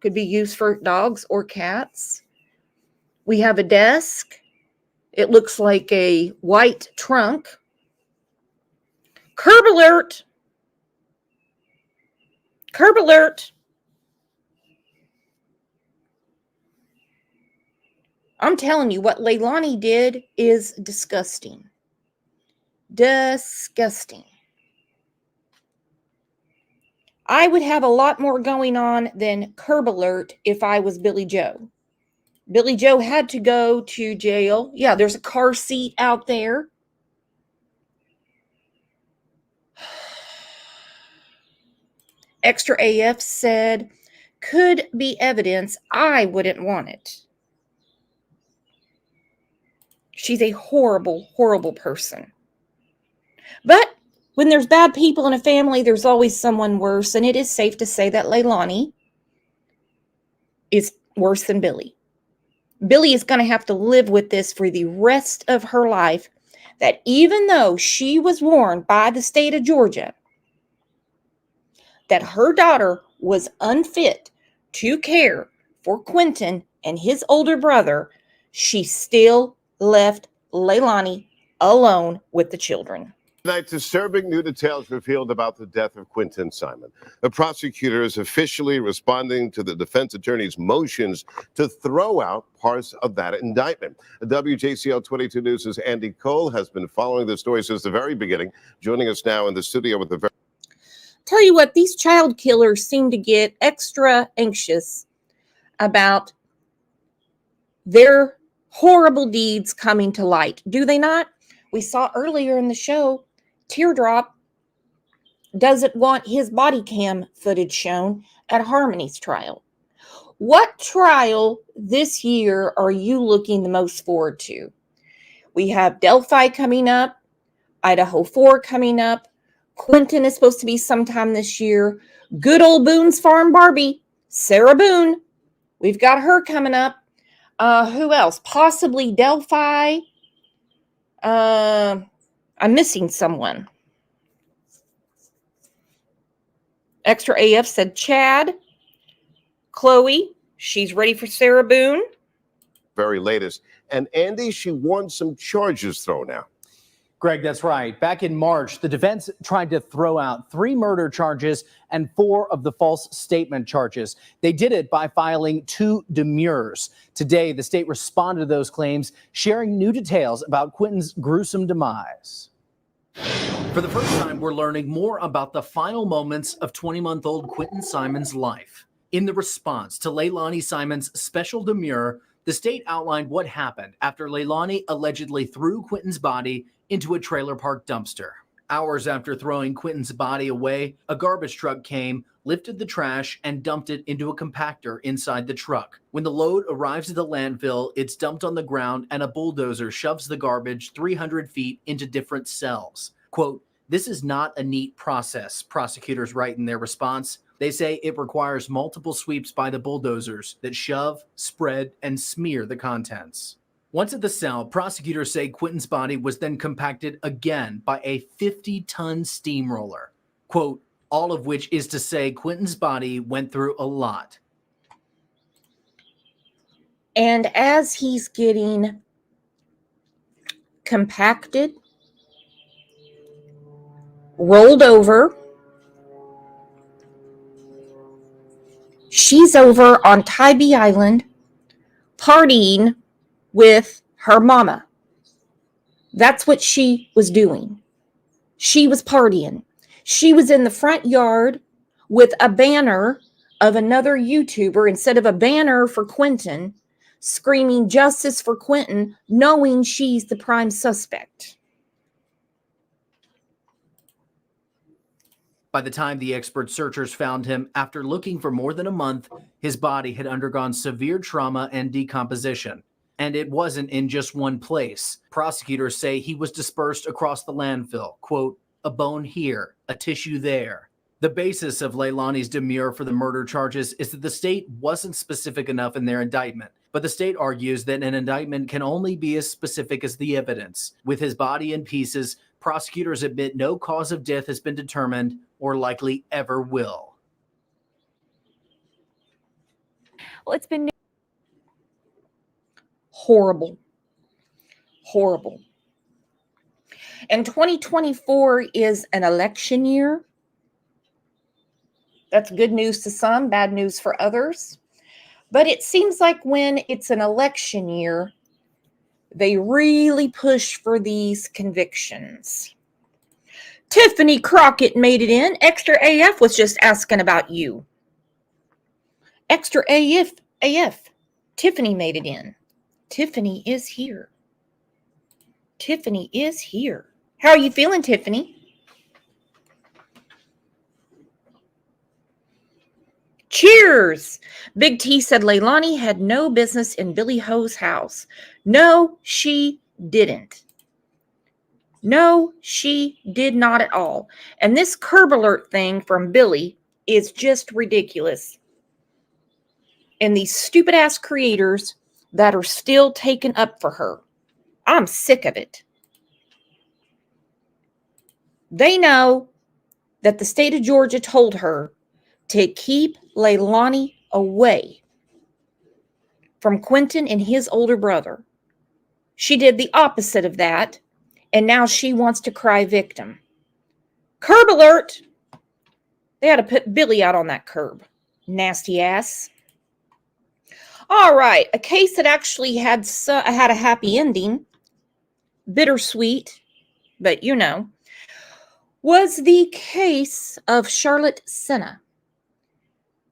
could be used for dogs or cats. We have a desk. It looks like a white trunk. Curb alert. Curb alert. I'm telling you, what Leilani did is disgusting. Disgusting. I would have a lot more going on than curb alert if I was Billy Joe. Billy Joe had to go to jail. Yeah, there's a car seat out there. Extra AF said, could be evidence. I wouldn't want it. She's a horrible, horrible person. But when there's bad people in a family, there's always someone worse. And it is safe to say that Leilani is worse than Billy. Billy is going to have to live with this for the rest of her life. That even though she was warned by the state of Georgia that her daughter was unfit to care for Quinton and his older brother, she still left Leilani alone with the children. Tonight, disturbing new details revealed about the death of Quinton Simon. The prosecutor is officially responding to the defense attorney's motions to throw out parts of that indictment. WJCL 22 News' Andy Cole has been following the story since the very beginning, joining us now in the studio with the very... Tell you what, these child killers seem to get extra anxious about their horrible deeds coming to light. Do they not? We saw earlier in the show, Teardrop doesn't want his body cam footage shown at Harmony's trial. What trial this year are you looking the most forward to? We have Delphi coming up, Idaho 4 coming up. Quinton is supposed to be sometime this year. Good old Boone's Farm Barbie, Sarah Boone. We've got her coming up. Who else? Possibly Delphi. I'm missing someone. Extra AF said Chad. Chloe, she's ready for Sarah Boone. very latest. And Andy, she wants some charges thrown out. Greg, that's right. Back in March, the defense tried to throw out 3 murder charges and 4 of the false statement charges. They did it by filing 2 demurs. Today, the state responded to those claims, sharing new details about Quinton's gruesome demise. For the first time, we're learning more about the final moments of 20-month-old Quinton Simon's life. In the response to Leilani Simon's special demur, the state outlined what happened after Leilani allegedly threw Quinton's body into a trailer park dumpster. Hours after throwing Quinton's body away, a garbage truck came, lifted the trash, and dumped it into a compactor inside the truck. When the load arrives at the landfill, it's dumped on the ground and a bulldozer shoves the garbage 300 feet into different cells. Quote, This is not a neat process, prosecutors write in their response. They say it requires multiple sweeps by the bulldozers that shove, spread, and smear the contents. Once at the cell, prosecutors say Quinton's body was then compacted again by a 50-ton steamroller. Quote, all of which is to say Quinton's body went through a lot. And as he's getting compacted, rolled over, she's over on Tybee Island partying with her mama. That's what she was doing. She was partying. She was in the front yard with a banner of another YouTuber instead of a banner for Quinton, screaming justice for Quinton, knowing she's the prime suspect. By the time the expert searchers found him, after looking for more than a month, his body had undergone severe trauma and decomposition. And it wasn't in just one place. Prosecutors say he was dispersed across the landfill. Quote, a bone here, a tissue there. The basis of Leilani's demurrer for the murder charges is that the state wasn't specific enough in their indictment. But the state argues that an indictment can only be as specific as the evidence. With his body in pieces, prosecutors admit no cause of death has been determined or likely ever will. Well, it's been horrible. Horrible. And 2024 is an election year. That's good news to some, bad news for others. But it seems like when it's an election year, they really push for these convictions. Tiffany Crockett made it in. Extra AF was just asking about you. Extra AF. Tiffany made it in. Tiffany is here. Tiffany is here. How are you feeling, Tiffany? Cheers! Big T said Leilani had no business in Billy Ho's house. No, she didn't. No, she did not at all. And this curb alert thing from Billy is just ridiculous. And these stupid ass creators that are still taken up for her. I'm sick of it. They know that the state of Georgia told her to keep Leilani away from Quinton and his older brother. She did the opposite of that, and now she wants to cry victim. Curb alert! They had to put Billy out on that curb. Nasty ass. All right, a case that actually had a happy ending, bittersweet, but you know, was the case of Charlotte Senna.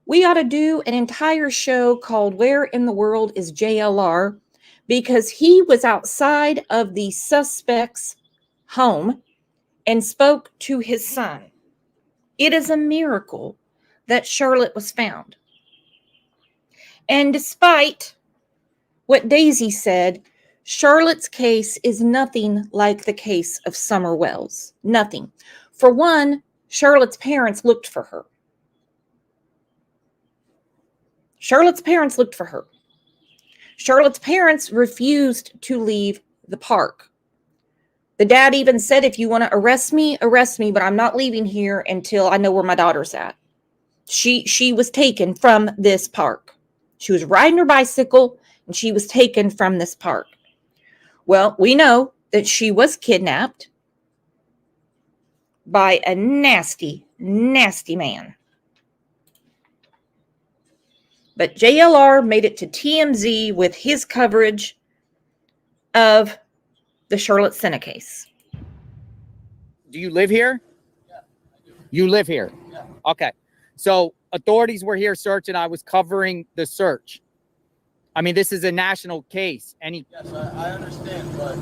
We ought to do an entire show called Where in the World is JLR? Because he was outside of the suspect's home and spoke to his son. It is a miracle that Charlotte was found. And despite what Daisy said, Charlotte's case is nothing like the case of Summer Wells. Nothing. For one, Charlotte's parents looked for her. Charlotte's parents looked for her. Charlotte's parents refused to leave the park. The dad even said, if you want to arrest me, but I'm not leaving here until I know where my daughter's at. She was taken from this park. She was riding her bicycle and she was taken from this park. Well, we know that she was kidnapped by a nasty, nasty man. But JLR made it to TMZ with his coverage of the Charlotte Senna case. Do you live here? Yeah, I do. You live here? Yeah. Okay. So authorities were here searching. I was covering the search. I mean, this is a national case. Yes, I understand, but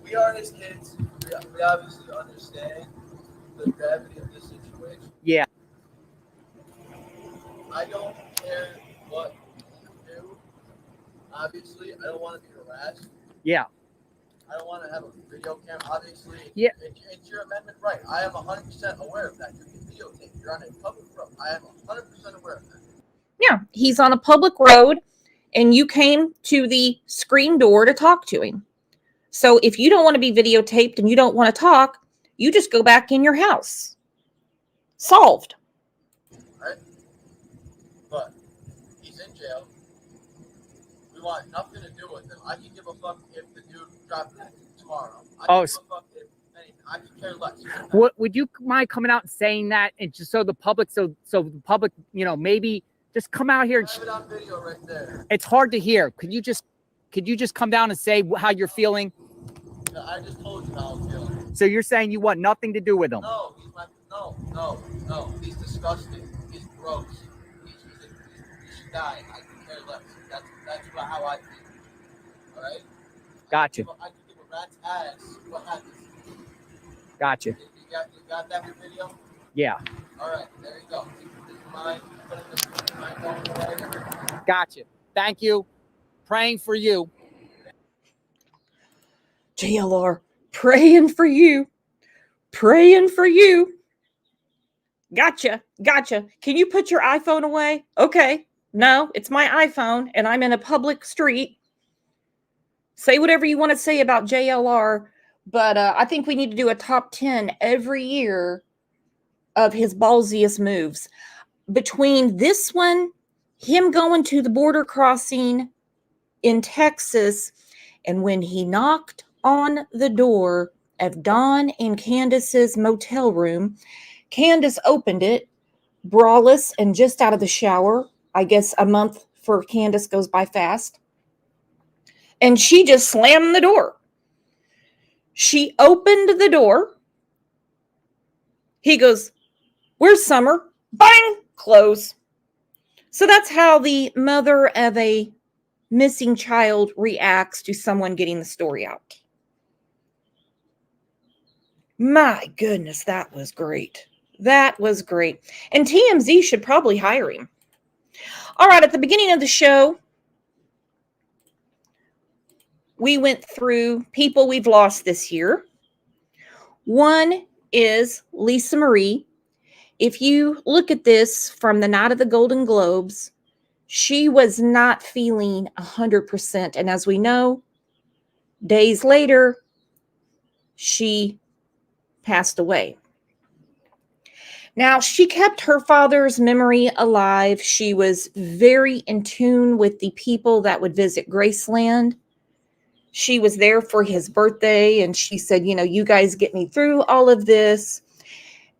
we are his kids. We obviously understand the gravity of this situation. Yeah. I don't care what you do. Obviously, I don't want to be harassed. Yeah. I don't want to have a video camera. Obviously, Yeah. It's your amendment right. I am 100% aware of that. You can videotape. You're on a public road. I am 100% aware of that. Yeah, he's on a public road and you came to the screen door to talk to him. So if you don't want to be videotaped and you don't want to talk, you just go back in your house. Solved. Right? But he's in jail. We want nothing to do with him. I can give a fuck if the dude dropped it tomorrow. I can give a fuck if anything. I can care less. What would you mind coming out and saying that, and just so the public, maybe just come out here. I have it on video right there. It's hard to hear. Could you just come down and say how you're feeling? No, I just told you how I'm feeling. So you're saying you want nothing to do with him? No, no. He's disgusting. He's gross. He should die. I can care less. That's how I feel. All right. Gotcha. I can give a rat's ass what happens. Gotcha. You got that video? Yeah. All right. There you go. This is mine. Put it in my phone, whatever. Gotcha. Thank you. Praying for you. JLR, praying for you. Praying for you. Gotcha. Can you put your iPhone away? Okay. No, it's my iPhone and I'm in a public street. Say whatever you want to say about JLR, but I think we need to do a top 10 every year of his ballsiest moves. Between this one, him going to the border crossing in Texas, and when he knocked on the door of Dawn and Candace's motel room, Candace opened it, braless and just out of the shower. I guess a month for Candace goes by fast. And she just slammed the door. She opened the door. He goes, "Where's Summer?" Bang! Close. So that's how the mother of a missing child reacts to someone getting the story out. My goodness, that was great. That was great. And TMZ should probably hire him. All right, at the beginning of the show, we went through people we've lost this year. One is Lisa Marie. If you look at this from the night of the Golden Globes, she was not feeling 100%. And as we know, days later, she passed away. Now, she kept her father's memory alive. She was very in tune with the people that would visit Graceland. She was there for his birthday, and she said, you guys get me through all of this.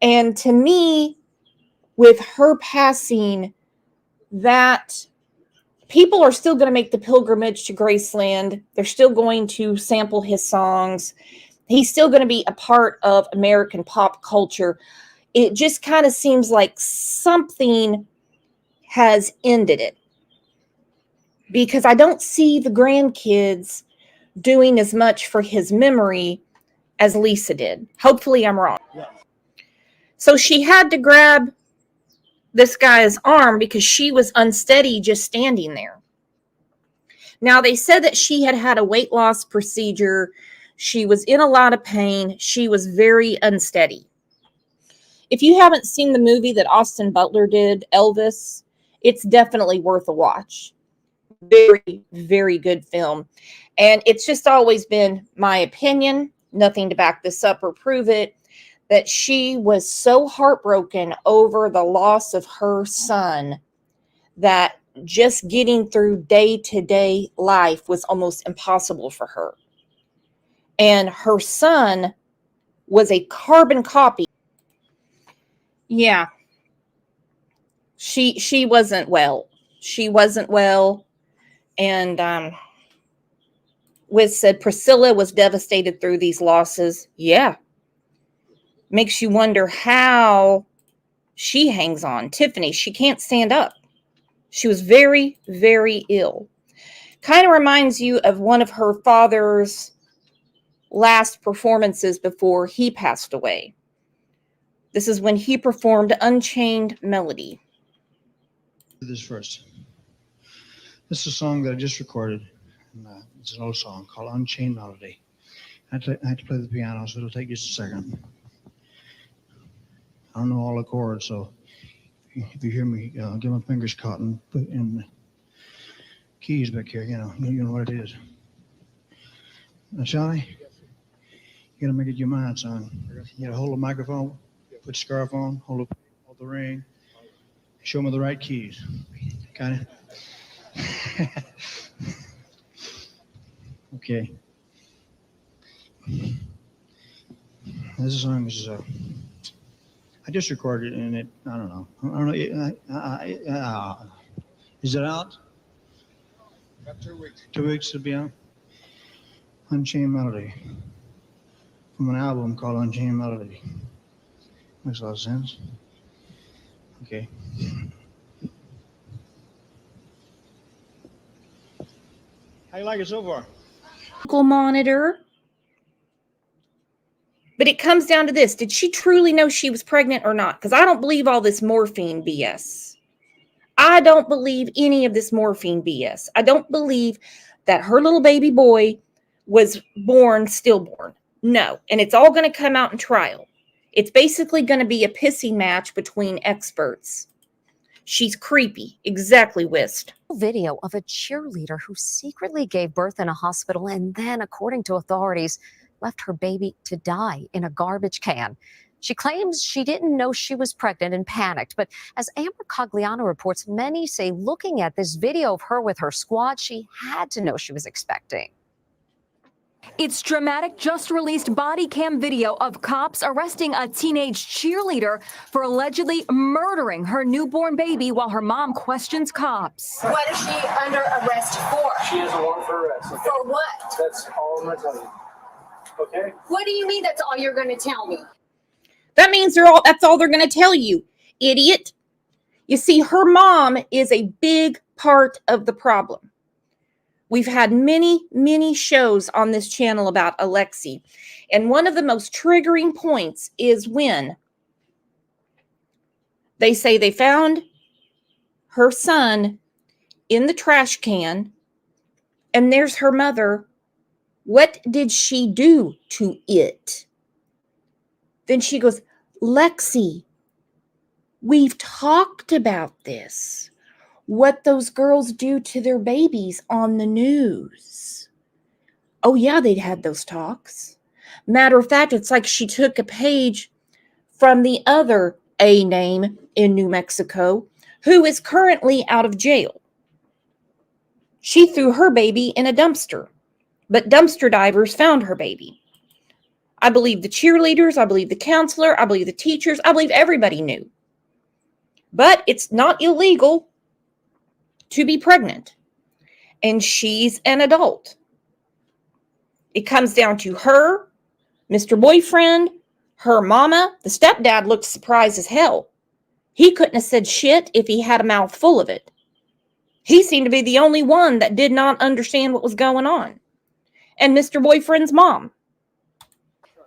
And to me, with her passing, that people are still going to make the pilgrimage to Graceland. They're still going to sample his songs. He's still going to be a part of American pop culture. It just kind of seems like something has ended it, because I don't see the grandkids doing as much for his memory as Lisa did. Hopefully I'm wrong. Yeah. So she had to grab this guy's arm because she was unsteady just standing there. Now, they said that she had had a weight loss procedure. She was in a lot of pain. She was very unsteady. If you haven't seen the movie that Austin Butler did, Elvis, it's definitely worth a watch. Very, very good film. And it's just always been my opinion, nothing to back this up or prove it, that she was so heartbroken over the loss of her son that just getting through day-to-day life was almost impossible for her. And her son was a carbon copy. Yeah. She wasn't well. She wasn't well. And Wiz said Priscilla was devastated through these losses. Yeah. Makes you wonder how she hangs on. Tiffany, she can't stand up. She was very, very ill. Kind of reminds you of one of her father's last performances before he passed away. This is when he performed Unchained Melody. This first. This is a song that I just recorded. It's an old song called Unchained Melody. I have to play the piano, so it'll take just a second. I don't know all the chords, so if you hear me, get my fingers caught and put in the keys back here. You know what it is. Now, Johnny, you gotta make it your mind, son. You gotta hold the microphone, put the scarf on, hold the ring, show me the right keys. Got it? Okay. This song is I just recorded it, and it, I don't know. Is it out? Got 2 weeks. 2 weeks to be out? Unchained Melody. From an album called Unchained Melody. Makes a lot of sense. Okay. How you like it so far? Monitor. But it comes down to this. Did she truly know she was pregnant or not? Because I don't believe all this morphine BS. I don't believe any of this morphine BS. I don't believe that her little baby boy was born stillborn. No. And it's all going to come out in trial. It's basically going to be a pissing match between experts. She's creepy. Exactly, Wist. Video of a cheerleader who secretly gave birth in a hospital and then, according to authorities, left her baby to die in a garbage can. She claims she didn't know she was pregnant and panicked. But as Amber Cogliano reports, many say looking at this video of her with her squad, she had to know she was expecting. It's dramatic, just released body cam video of cops arresting a teenage cheerleader for allegedly murdering her newborn baby while her mom questions cops. What is she under arrest for? She has a warrant for arrest. Okay? For what? That's all I'm going to tell you. Okay? What do you mean that's all you're going to tell me? That means that's all they're going to tell you, idiot. You see, her mom is a big part of the problem. We've had many, many shows on this channel about Alexi. And one of the most triggering points is when they say they found her son in the trash can and there's her mother. What did she do to it? Then she goes, Lexi, we've talked about this. What those girls do to their babies on the news. Oh, yeah, they'd had those talks. Matter of fact, it's like she took a page from the other A name in New Mexico who is currently out of jail. She threw her baby in a dumpster, but dumpster divers found her baby. I believe the cheerleaders, I believe the counselor, I believe the teachers, I believe everybody knew. But it's not illegal to be pregnant, and she's an adult. It comes down to her, Mr. Boyfriend, her mama. The stepdad looked surprised as hell. He couldn't have said shit if he had a mouth full of it. He seemed to be the only one that did not understand what was going on. And Mr. Boyfriend's mom.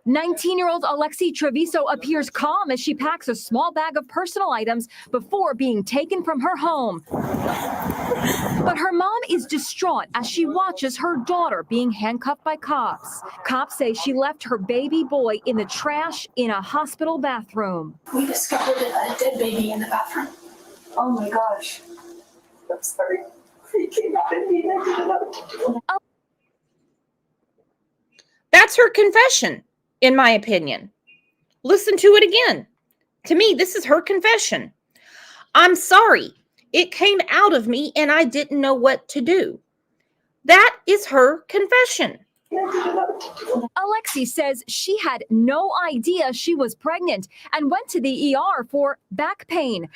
19-year-old Alexi Treviso appears calm as she packs a small bag of personal items before being taken from her home. But her mom is distraught as she watches her daughter being handcuffed by cops. Cops say she left her baby boy in the trash in a hospital bathroom. We discovered a dead baby in the bathroom. Oh my gosh. I'm sorry. He came out and he didn't know. That's her confession, in my opinion. Listen to it again. To me, this is her confession. I'm sorry. It came out of me and I didn't know what to do. That is her confession. Alexi says she had no idea she was pregnant and went to the ER for back pain.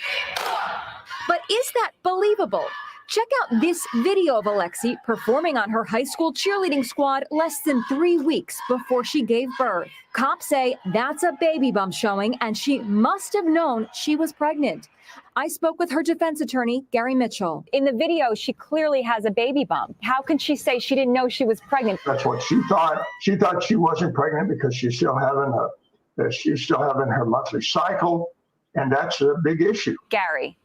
But is that believable? Check out this video of Alexi performing on her high school cheerleading squad less than 3 weeks before she gave birth. Cops say that's a baby bump showing and she must have known she was pregnant. I spoke with her defense attorney, Gary Mitchell. In the video, she clearly has a baby bump. How can she say she didn't know she was pregnant? That's what she thought. She thought she wasn't pregnant because she's still having her monthly cycle, and that's a big issue. Gary,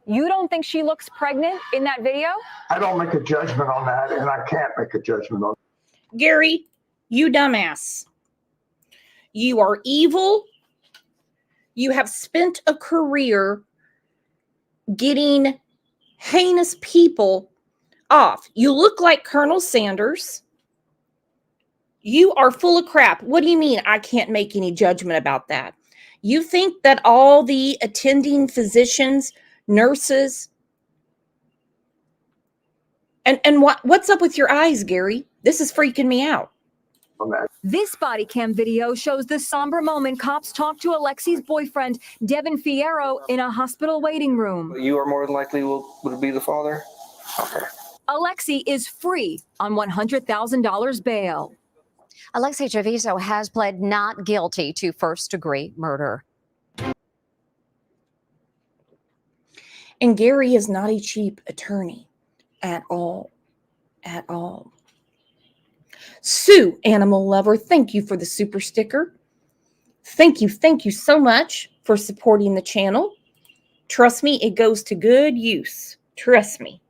you don't think she looks pregnant in that video? I don't make a judgment on that, and I can't make a judgment on it. Gary, You dumbass. You are evil. You have spent a career getting heinous people off. You look like Colonel Sanders. You are full of crap. What do you mean I can't make any judgment about that? You think that all the attending physicians, nurses, and what's up with your eyes, Gary? This is freaking me out. This body cam video shows the somber moment cops talk to Alexi's boyfriend, Devin Fierro, in a hospital waiting room. You are more than likely would be the father? Okay. Alexi is free on $100,000 bail. Alexi Treviso has pled not guilty to first-degree murder. And Gary is not a cheap attorney at all. At all. Sue, animal lover, thank you for the super sticker. Thank you so much for supporting the channel. Trust me, it goes to good use. Trust me.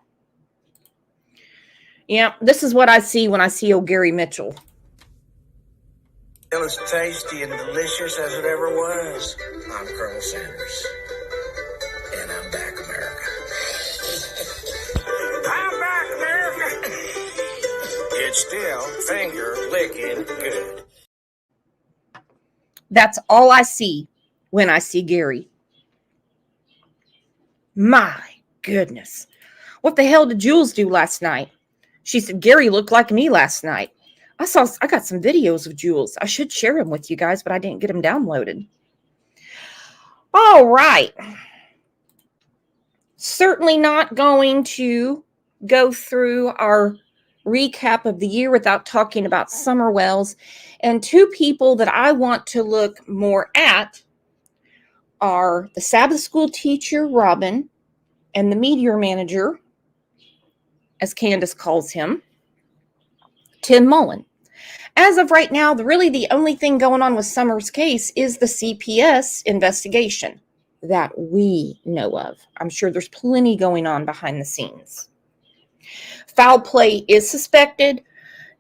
Yeah, this is what I see when I see old Gary Mitchell. Well, as tasty and delicious as it ever was. I'm Colonel Sanders, and I'm back, America. I'm back, America. It's still finger-licking good. That's all I see when I see Gary. My goodness. What the hell did Jules do last night? She said Gary looked like me last night. I got some videos of Jules. I should share them with you guys, but I didn't get them downloaded. All right. Certainly not going to go through our recap of the year without talking about summer wells. And two people that I want to look more at are the Sabbath school teacher, Robin, and the meteor manager, as Candace calls him, Tim Mullen. As of right now, really the only thing going on with Summer's case is the CPS investigation that we know of. I'm sure there's plenty going on behind the scenes. Foul play is suspected,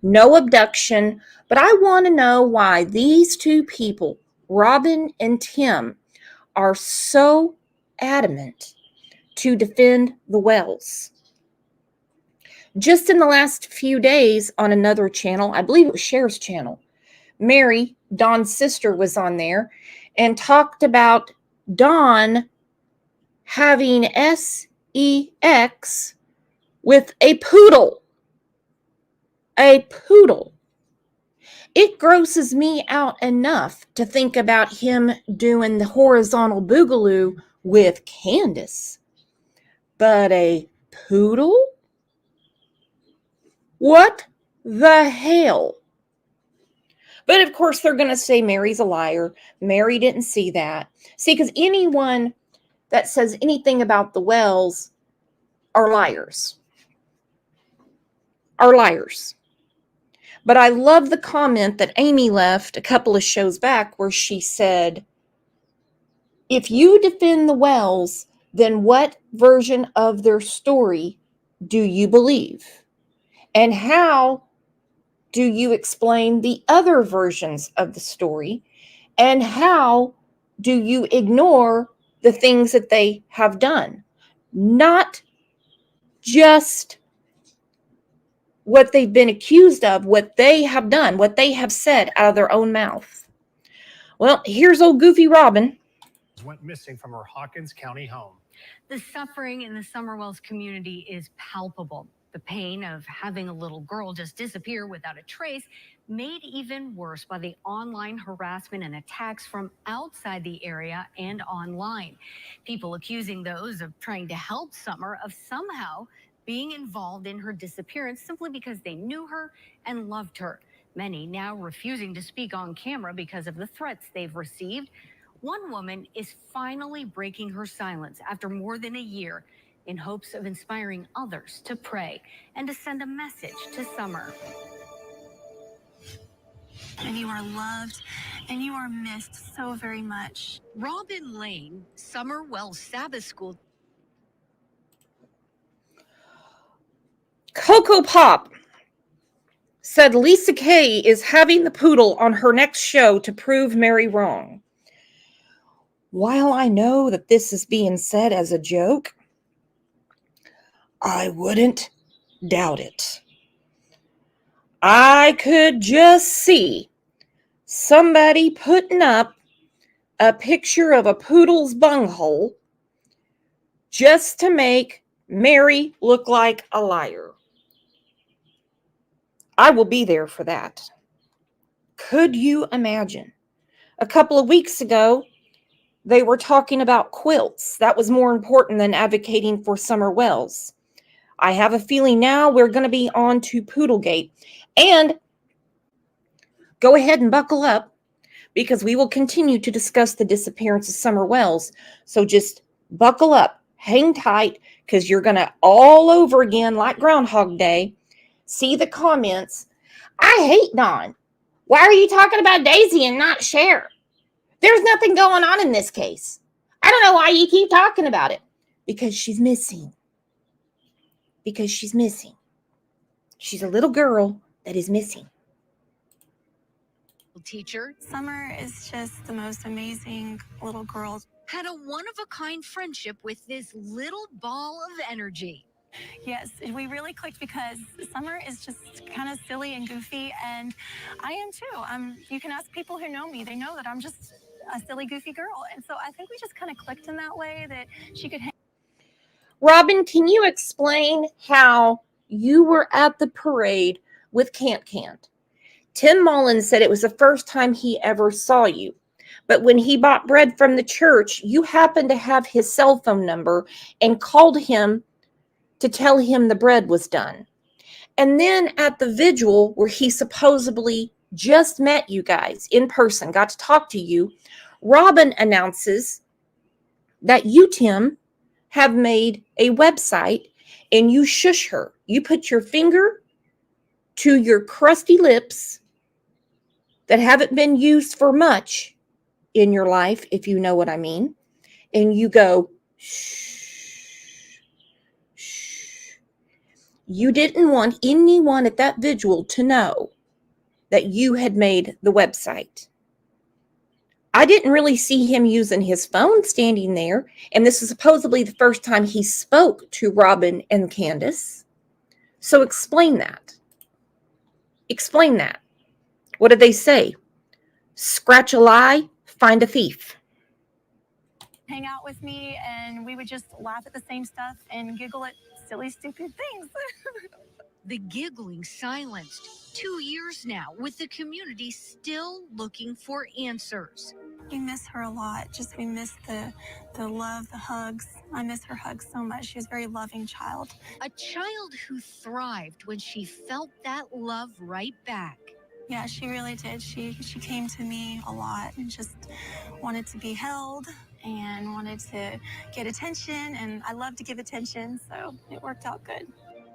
no abduction, but I want to know why these two people, Robin and Tim, are so adamant to defend the wells. Just in the last few days on another channel, I believe it was Cher's channel, Mary, Dawn's sister, was on there and talked about Dawn having sex with a poodle. A poodle. It grosses me out enough to think about him doing the horizontal boogaloo with Candace. But a poodle? What the hell? But of course, they're going to say Mary's a liar. Mary didn't see that. See, because anyone that says anything about the wells are liars. Are liars. But I love the comment that Amy left a couple of shows back where she said, if you defend the wells, then what version of their story do you believe? And how do you explain the other versions of the story? And how do you ignore the things that they have done? Not just what they've been accused of, what they have done, what they have said out of their own mouth. Well, here's old Goofy Robin. Went missing from her Hawkins County home. The suffering in the Summerwells community is palpable. The pain of having a little girl just disappear without a trace, made even worse by the online harassment and attacks from outside the area and online. People accusing those of trying to help Summer of somehow being involved in her disappearance simply because they knew her and loved her. Many now refusing to speak on camera because of the threats they've received. One woman is finally breaking her silence after more than a year in hopes of inspiring others to pray and to send a message to Summer. And you are loved and you are missed so very much. Robin Lane, Summerwells Sabbath School. Cocoa Pop said Lisa Kay is having the poodle on her next show to prove Mary wrong. While I know that this is being said as a joke, I wouldn't doubt it. I could just see somebody putting up a picture of a poodle's bunghole just to make Mary look like a liar. I will be there for that. Could you imagine? A couple of weeks ago, they were talking about quilts. That was more important than advocating for Summer Wells. I have a feeling now we're going to be on to Poodlegate. And go ahead and buckle up, because we will continue to discuss the disappearance of Summer Wells. So just buckle up, hang tight, because you're going to all over again, like Groundhog Day, see the comments. I hate Dawn. Why are you talking about Daisy and not Cher? There's nothing going on in this case. I don't know why you keep talking about it. Because she's missing. Because she's missing. She's a little girl that is missing. Teacher. Summer is just the most amazing little girl. Had a one-of-a-kind friendship with this little ball of energy. Yes, we really clicked because Summer is just kind of silly and goofy, and I am too. You can ask people who know me. They know that I'm just a silly, goofy girl. And so I think we just kind of clicked in that way that she could hang. Robin, can you explain how you were at the parade with Cant? Tim Mullins said it was the first time he ever saw you. But when he bought bread from the church, you happened to have his cell phone number and called him to tell him the bread was done. And then at the vigil where he supposedly just met you guys in person, got to talk to you, Robin announces that you, Tim, have made a website, and you shush her. You put your finger to your crusty lips that haven't been used for much in your life, if you know what I mean, and you go, shh, shh. You didn't want anyone at that vigil to know that you had made the website. I didn't really see him using his phone standing there, and this is supposedly the first time he spoke to Robin and Candace. So explain that. Explain that. What did they say? Scratch a lie, find a thief. Hang out with me, and we would just laugh at the same stuff and giggle at silly, stupid things. The giggling silenced. 2 years now, with the community still looking for answers. We miss her a lot. Just we miss the love, the hugs. I miss her hugs so much. She was a very loving child. A child who thrived when she felt that love right back. Yeah, she really did. She came to me a lot and just wanted to be held and wanted to get attention, and I love to give attention, so it worked out good.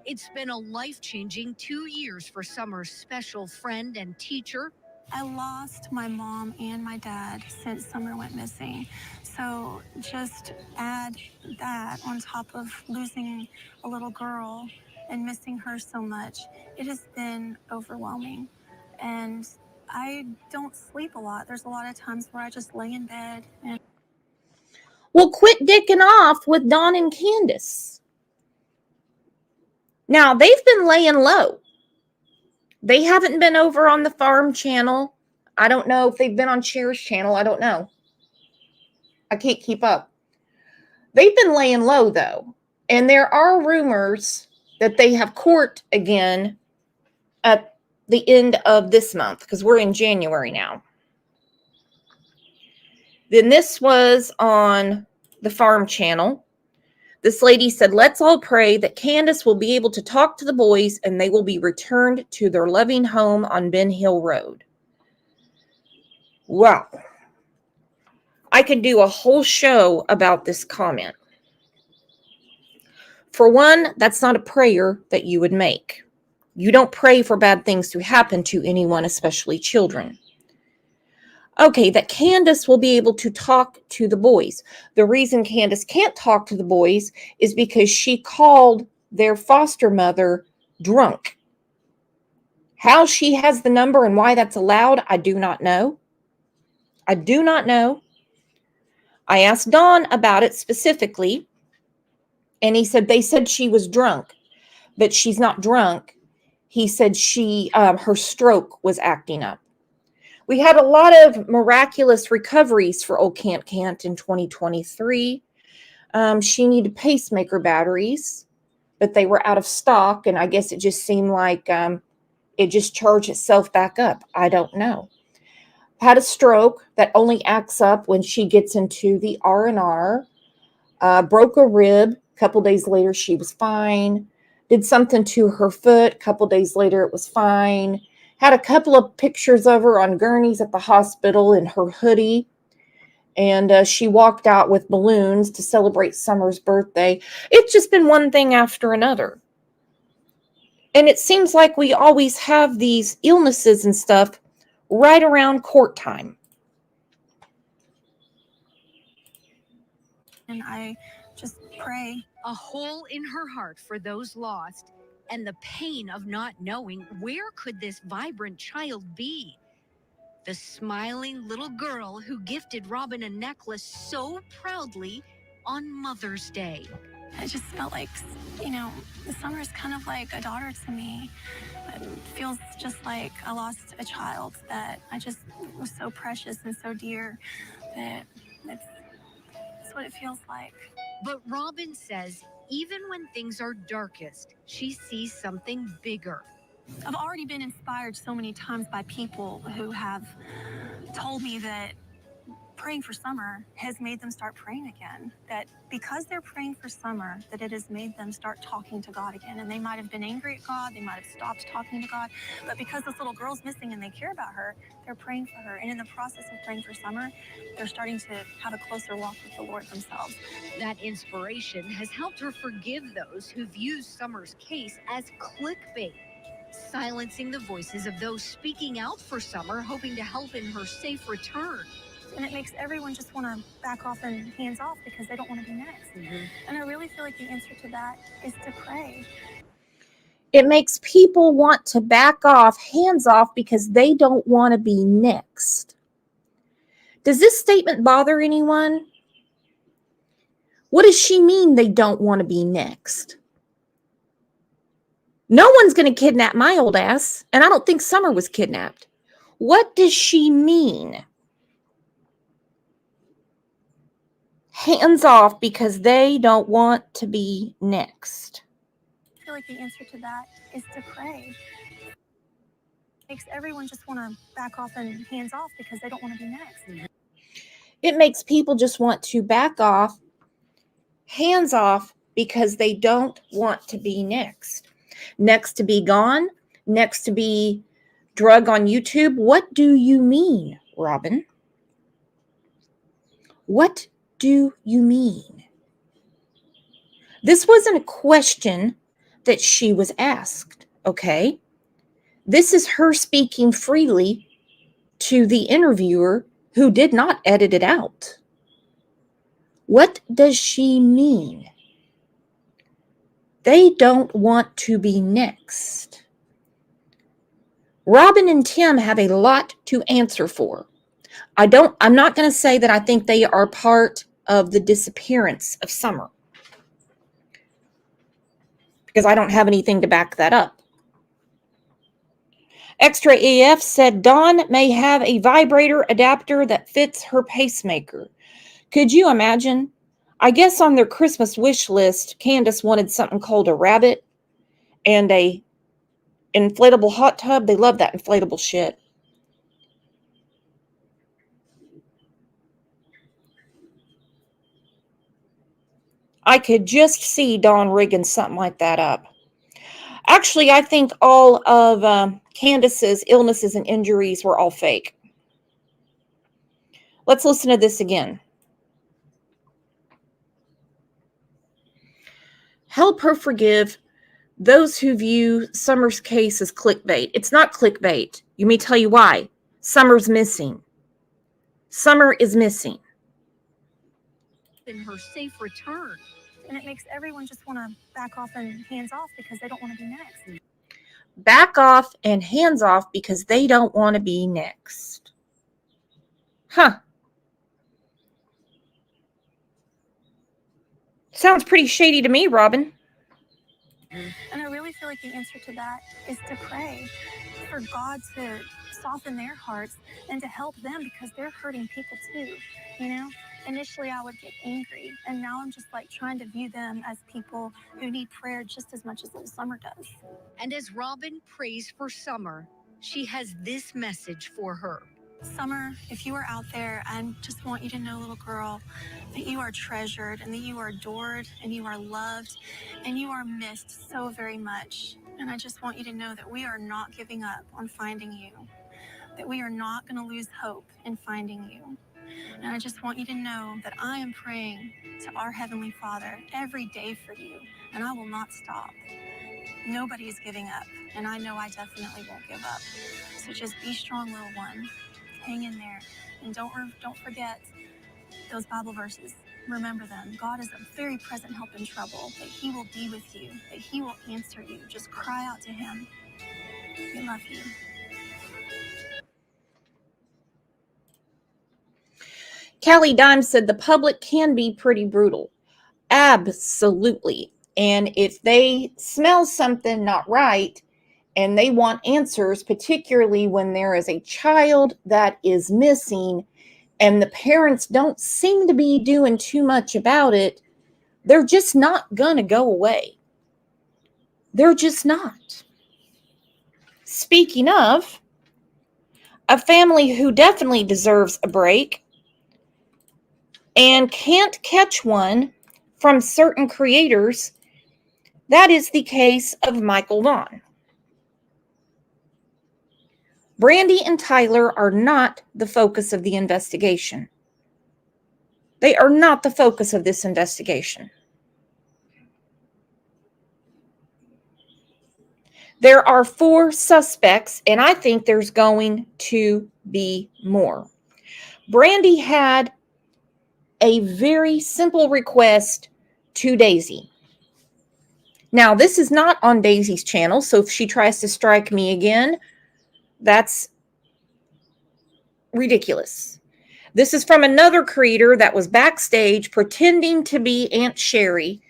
It's been a life-changing 2 years for Summer's special friend and teacher. I lost my mom and my dad since Summer went missing. So just add that on top of losing a little girl and missing her so much. It has been overwhelming. And I don't sleep a lot. There's a lot of times where I just lay in bed and... Well, quit dicking off with Dawn and Candace. Now, they've been laying low. They haven't been over on the farm channel. I don't know if they've been on Cher's channel. I don't know. I can't keep up. They've been laying low, though. And there are rumors that they have court again at the end of this month, because we're in January now. Then this was on the farm channel. This lady said, let's all pray that Candace will be able to talk to the boys and they will be returned to their loving home on Ben Hill Road. Wow. I could do a whole show about this comment. For one, that's not a prayer that you would make. You don't pray for bad things to happen to anyone, especially children. Okay, that Candace will be able to talk to the boys. The reason Candace can't talk to the boys is because she called their foster mother drunk. How she has the number and why that's allowed, I do not know. I do not know. I asked Don about it specifically, and he said they said she was drunk, but she's not drunk. He said her stroke was acting up. We had a lot of miraculous recoveries for old Cant Cant in 2023. She needed pacemaker batteries, but they were out of stock, and I guess it just seemed like it just charged itself back up. I don't know. Had a stroke that only acts up when she gets into the R&R. Broke a rib. A couple days later, she was fine. Did something to her foot. A couple days later, it was fine. Had a couple of pictures of her on gurneys at the hospital in her hoodie. And she walked out with balloons to celebrate Summer's birthday. It's just been one thing after another. And it seems like we always have these illnesses and stuff right around court time. And I just pray. A hole in her heart for those lost, and the pain of not knowing where could this vibrant child be. The smiling little girl who gifted Robin a necklace so proudly on Mother's Day. I just felt like, you know, the summer is kind of like a daughter to me. It feels just like I lost a child that I just was so precious and so dear that that's what it feels like. But Robin says even when things are darkest, she sees something bigger. I've already been inspired so many times by people who have told me that praying for Summer has made them start praying again. That because they're praying for Summer, that it has made them start talking to God again. And they might have been angry at God, they might have stopped talking to God, but because this little girl's missing and they care about her, they're praying for her. And in the process of praying for Summer, they're starting to have a closer walk with the Lord themselves. That inspiration has helped her forgive those who've used Summer's case as clickbait, silencing the voices of those speaking out for Summer, hoping to help in her safe return. And it makes everyone just want to back off and hands off because they don't want to be next. And I really feel like the answer to that is to pray. It makes people want to back off, hands off, because they don't want to be next. Does this statement bother anyone? What does she mean they don't want to be next? No one's going to kidnap my old ass, and I don't think Summer was kidnapped. What does she mean? Hands off because they don't want to be next. I feel like the answer to that is to pray. It makes everyone just want to back off and hands off because they don't want to be next. It makes people just want to back off, hands off, because they don't want to be next. Next to be gone, next to be drug on YouTube. What do you mean, Robin? What do you mean? This wasn't a question that she was asked, okay? This is her speaking freely to the interviewer who did not edit it out. What does she mean? They don't want to be next. Robin and Tim have a lot to answer for. I'm not going to say that I think they are part of the disappearance of Summer, because I don't have anything to back that up. Extra EF said Dawn may have a vibrator adapter that fits her pacemaker. Could you imagine? I guess on their Christmas wish list, Candace wanted something called a rabbit and a inflatable hot tub. They love that inflatable shit. I could just see Dawn rigging something like that up. Actually, I think all of Candace's illnesses and injuries were all fake. Let's listen to this again. Help her forgive those who view Summer's case as clickbait. It's not clickbait. You may tell you why. Summer's missing. Summer is missing. In her safe return. And it makes everyone just want to back off and hands off because they don't want to be next. back off and hands off because they don't want to be next. Huh. Sounds pretty shady to me, Robin. And I really feel like the answer to that is to pray for God to soften their hearts and to help them because they're hurting people too. You know, initially I would get angry, and now I'm just like trying to view them as people who need prayer just as much as little Summer does. And as Robin prays for Summer, she has this message for her. Summer, if you are out there, I just want you to know, little girl, that you are treasured and that you are adored and you are loved and you are missed so very much. And I just want you to know that we are not giving up on finding you, that we are not going to lose hope in finding you. And I just want you to know that I am praying to our Heavenly Father every day for you, and I will not stop. Nobody is giving up, and I know I definitely won't give up. So just be strong, little one. Hang in there, and don't forget those Bible verses. Remember them. God is a very present help in trouble, that He will be with you, that He will answer you. Just cry out to Him. We love you. Callie Dime said the public can be pretty brutal. Absolutely. And if they smell something not right and they want answers, particularly when there is a child that is missing and the parents don't seem to be doing too much about it, they're just not going to go away. They're just not. Speaking of, a family who definitely deserves a break and can't catch one from certain creators, that is the case of Michael Vaughn. Brandy and Tyler are not the focus of the investigation. They are not the focus of this investigation. There are 4 suspects, and I think there's going to be more. Brandy had a very simple request to Daisy. Now, this is not on Daisy's channel, so if she tries to strike me again, that's ridiculous. This is from another creator that was backstage pretending to be Aunt Sherry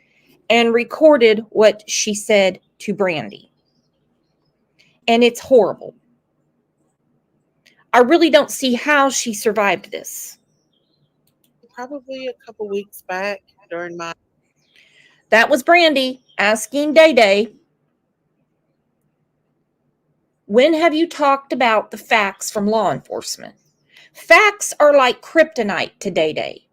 and recorded what she said to Brandy. And it's horrible. I really don't see how she survived this. Probably a couple weeks back during my... That was Brandy asking Day Day, when have you talked about the facts from law enforcement? Facts are like kryptonite to Day Day.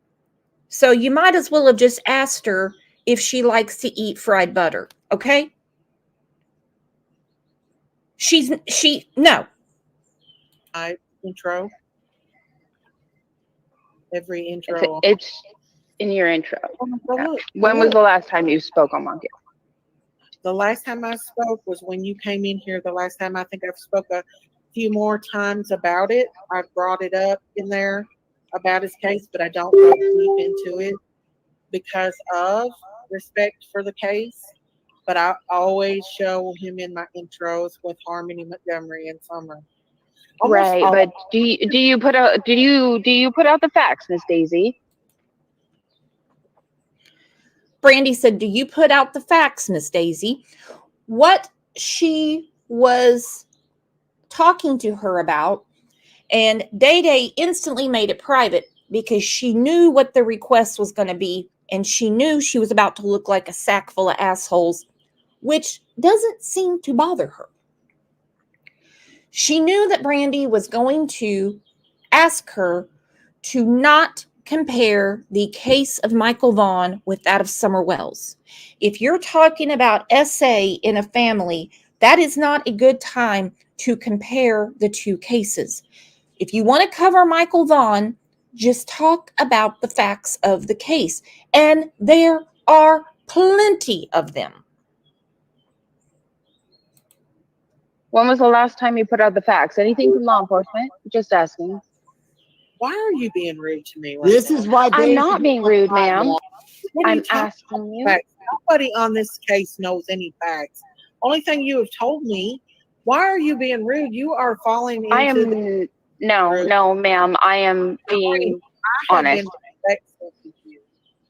So you might as well have just asked her if she likes to eat fried butter, okay? No. Intro. Every intro. It's in your intro. Yeah. When was the last time you spoke on Montgomery? The last time I spoke was when you came in here. The last time I think I've spoke a few more times about it. I brought it up in there about his case, but I don't go deep into it because of respect for the case. But I always show him in my intros with Harmony, Montgomery, and Summer. Right, but do you put out the facts, Miss Daisy? Brandy said, do you put out the facts, Miss Daisy? What she was talking to her about, and Day Day instantly made it private because she knew what the request was going to be, and she knew she was about to look like a sack full of assholes, which doesn't seem to bother her. She knew that Brandy was going to ask her to not compare the case of Michael Vaughn with that of Summer Wells. If you're talking about SA in a family, that is not a good time to compare the two cases. If you want to cover Michael Vaughn, just talk about the facts of the case. And there are plenty of them. When was the last time you put out the facts? Anything from law enforcement? Just asking. Why are you being rude to me? This is why I'm not being rude, ma'am. I'm asking you. Nobody on this case knows any facts. Only thing you have told me Why are you being rude? You are falling into I am no, ma'am. I am being honest. Been respectful to you.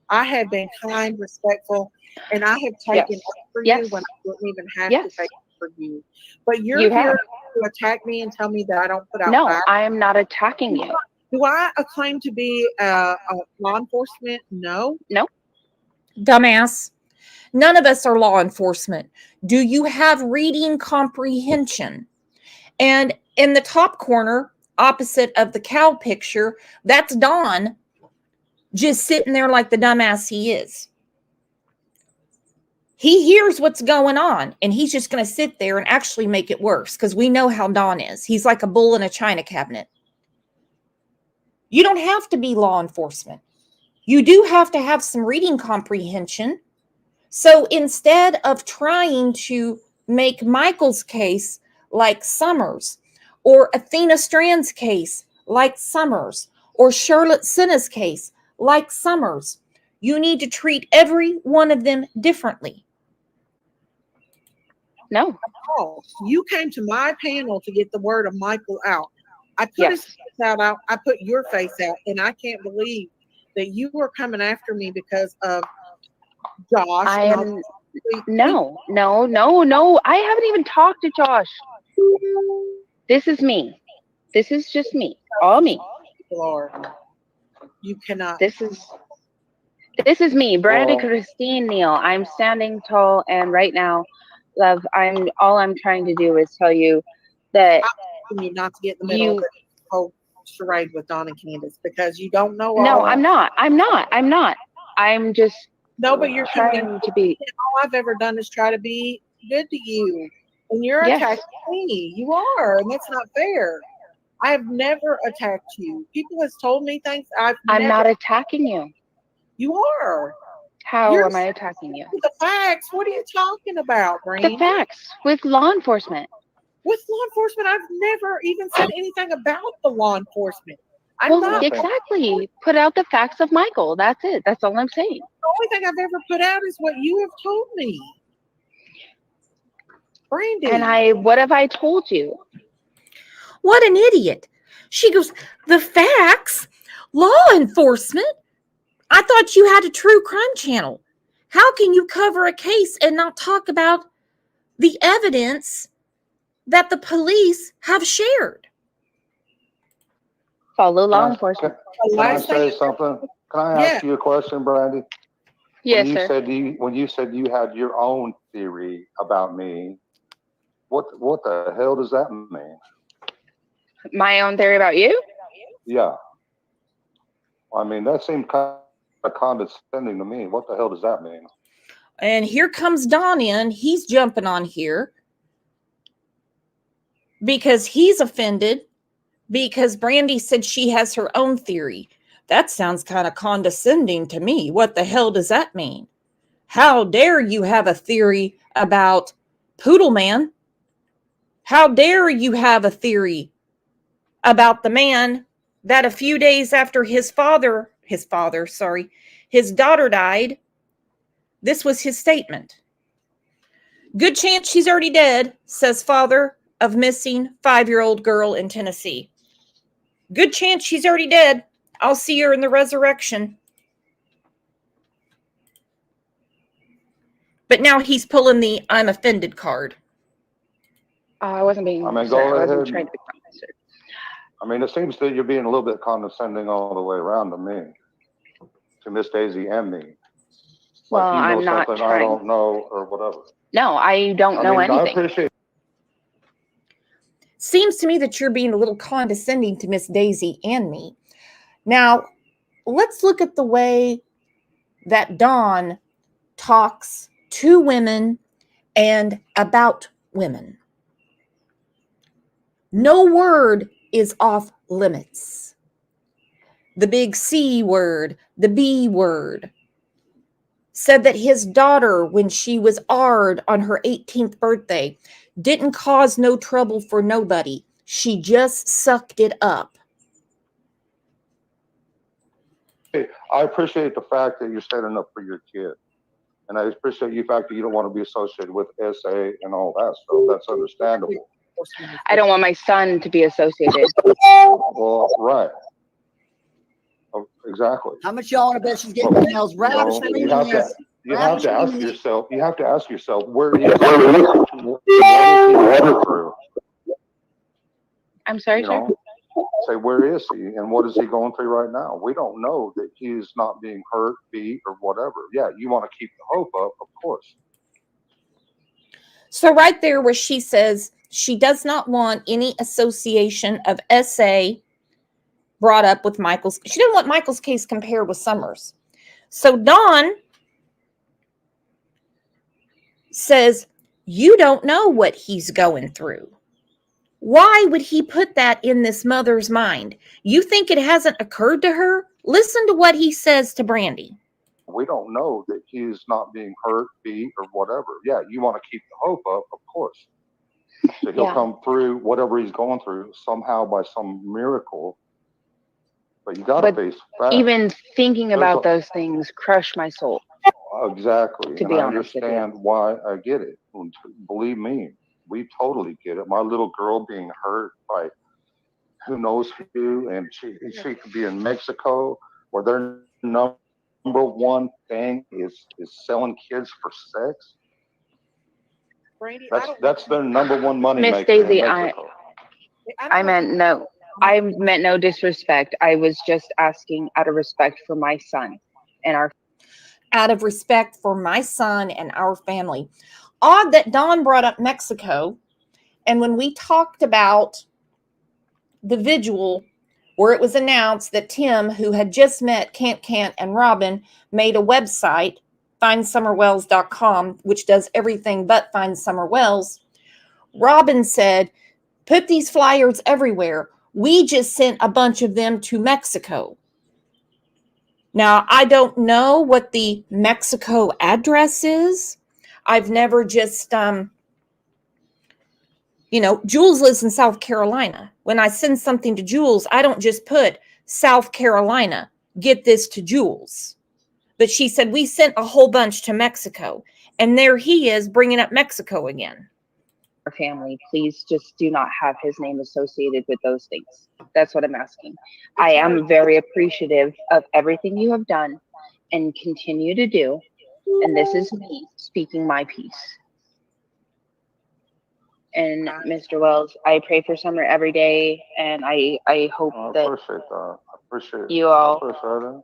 I have been kind, respectful, and I have taken up for you when I didn't even have to take up for you. But you're here to attack me and tell me that I don't put out No, facts. I am not attacking you. Do I claim to be a law enforcement? No. No. Dumbass. None of us are law enforcement. Do you have reading comprehension? And in the top corner, opposite of the cow picture, that's Don just sitting there like the dumbass he is. He hears what's going on, and he's just going to sit there and actually make it worse because we know how Don is. He's like a bull in a china cabinet. You don't have to be law enforcement. You do have to have some reading comprehension. So instead of trying to make Michael's case like Summers, or Athena Strand's case like Summers, or Charlotte Senna's case like Summers, you need to treat every one of them differently. No. Oh, you came to my panel to get the word of Michael out. I put his face out, I put your face out, and I can't believe that you were coming after me because of Josh. I am no. I haven't even talked to Josh. This is me. This is just me. All me. Lord, you cannot. This is me, Brandy Christine Neal. I'm standing tall, and right now, love, all I'm trying to do is tell you that you not to get in the middle of the whole charade with Don and Candace because you don't know. No, I'm not. I'm just but you're trying to be. All I've ever done is try to be good to you, and you're attacking me. You are, and that's not fair. I have never attacked you. People has told me things. I'm not attacking you. You are. How am I attacking you? The facts. What are you talking about, Breen? The facts with law enforcement. With law enforcement, I've never even said anything about the law enforcement. Exactly. Put out the facts of Michael. That's it. That's all I'm saying. The only thing I've ever put out is what you have told me. Brandy. And what have I told you? What an idiot. She goes, the facts? Law enforcement? I thought you had a true crime channel. How can you cover a case and not talk about the evidence that the police have shared? Follow law enforcement. Can I say something? Can I ask you a question, Brandy? Yes, sir. When you said you had your own theory about me, what the hell does that mean? My own theory about you? Yeah. I mean, that seemed kind of condescending to me. What the hell does that mean? And here comes Don in. He's jumping on here because he's offended because Brandy said she has her own theory. That sounds kind of condescending to me. What the hell does that mean? How dare you have a theory about Poodle Man? How dare you have a theory about the man that a few days after his daughter died, this was his statement. Good chance she's already dead, says father of missing 5-year-old girl in Tennessee. Good chance she's already dead. I'll see her in the resurrection. But now he's pulling the I'm offended card. I wasn't being. I mean, go ahead. I mean, it seems that you're being a little bit condescending all the way around to me, to Miss Daisy and me. Well, like I'm not something trying. I don't know or whatever. No, I don't know anything. I appreciate. Seems to me that you're being a little condescending to Miss Daisy and me. Now, let's look at the way that Dawn talks to women and about women. No word is off limits. The big C word, the B word, said that his daughter, when she was AR'd on her 18th birthday, didn't cause no trouble for nobody. She just sucked it up. I appreciate the fact that you're standing up for your kid. And I appreciate the fact that you don't want to be associated with SA and all that stuff. That's understandable. enforcement. I don't want my son to be associated. Well, right. Oh, exactly. How much y'all want to bet she's getting emails? Rather You have to. You have to ask yourself. You have to ask yourself, where is he? What is he going through? I'm sorry, You sir. know, say, where is he and what is he going through right now? We don't know that he's not being hurt, beat, or whatever. Yeah, you want to keep the hope up, of course. So right there where she says she does not want any association of SA brought up with Michael's. She didn't want Michael's case compared with Summers. So Dawn says, you don't know what he's going through. Why would he put that in this mother's mind? You think it hasn't occurred to her? Listen to what he says to Brandy. We don't know that he's not being hurt, beat, or whatever. Yeah, you want to keep the hope up, of course. So he'll come through whatever he's going through somehow by some miracle. But you got to face facts. Even thinking about those things crush my soul. Exactly. To and be I honest with you. understand why I get it. Believe me, we totally get it. My little girl being hurt by who knows who, and she could be in Mexico where their number one thing is selling kids for sex. Brandy, That's their number one money Miss maker in Daisy, Mexico. I meant no disrespect. I was just asking out of respect for my son and our. Out of respect for my son and our family. Odd that Dawn brought up Mexico. And when we talked about the vigil where it was announced that Tim, who had just met Kant and Robin, made a website, findsummerwells.com, which does everything but find Summer Wells. Robin said, put these flyers everywhere. We just sent a bunch of them to Mexico. Now, I don't know what the Mexico address is. I've never just, Jules lives in South Carolina. When I send something to Jules, I don't just put South Carolina, get this to Jules. But she said, we sent a whole bunch to Mexico. And there he is bringing up Mexico again. Our family, please just do not have his name associated with those things. That's what I'm asking. I am very appreciative of everything you have done and continue to do. And this is me speaking my piece. And Mr. Wells, I pray for Summer every day, and I hope that I appreciate you all appreciate it.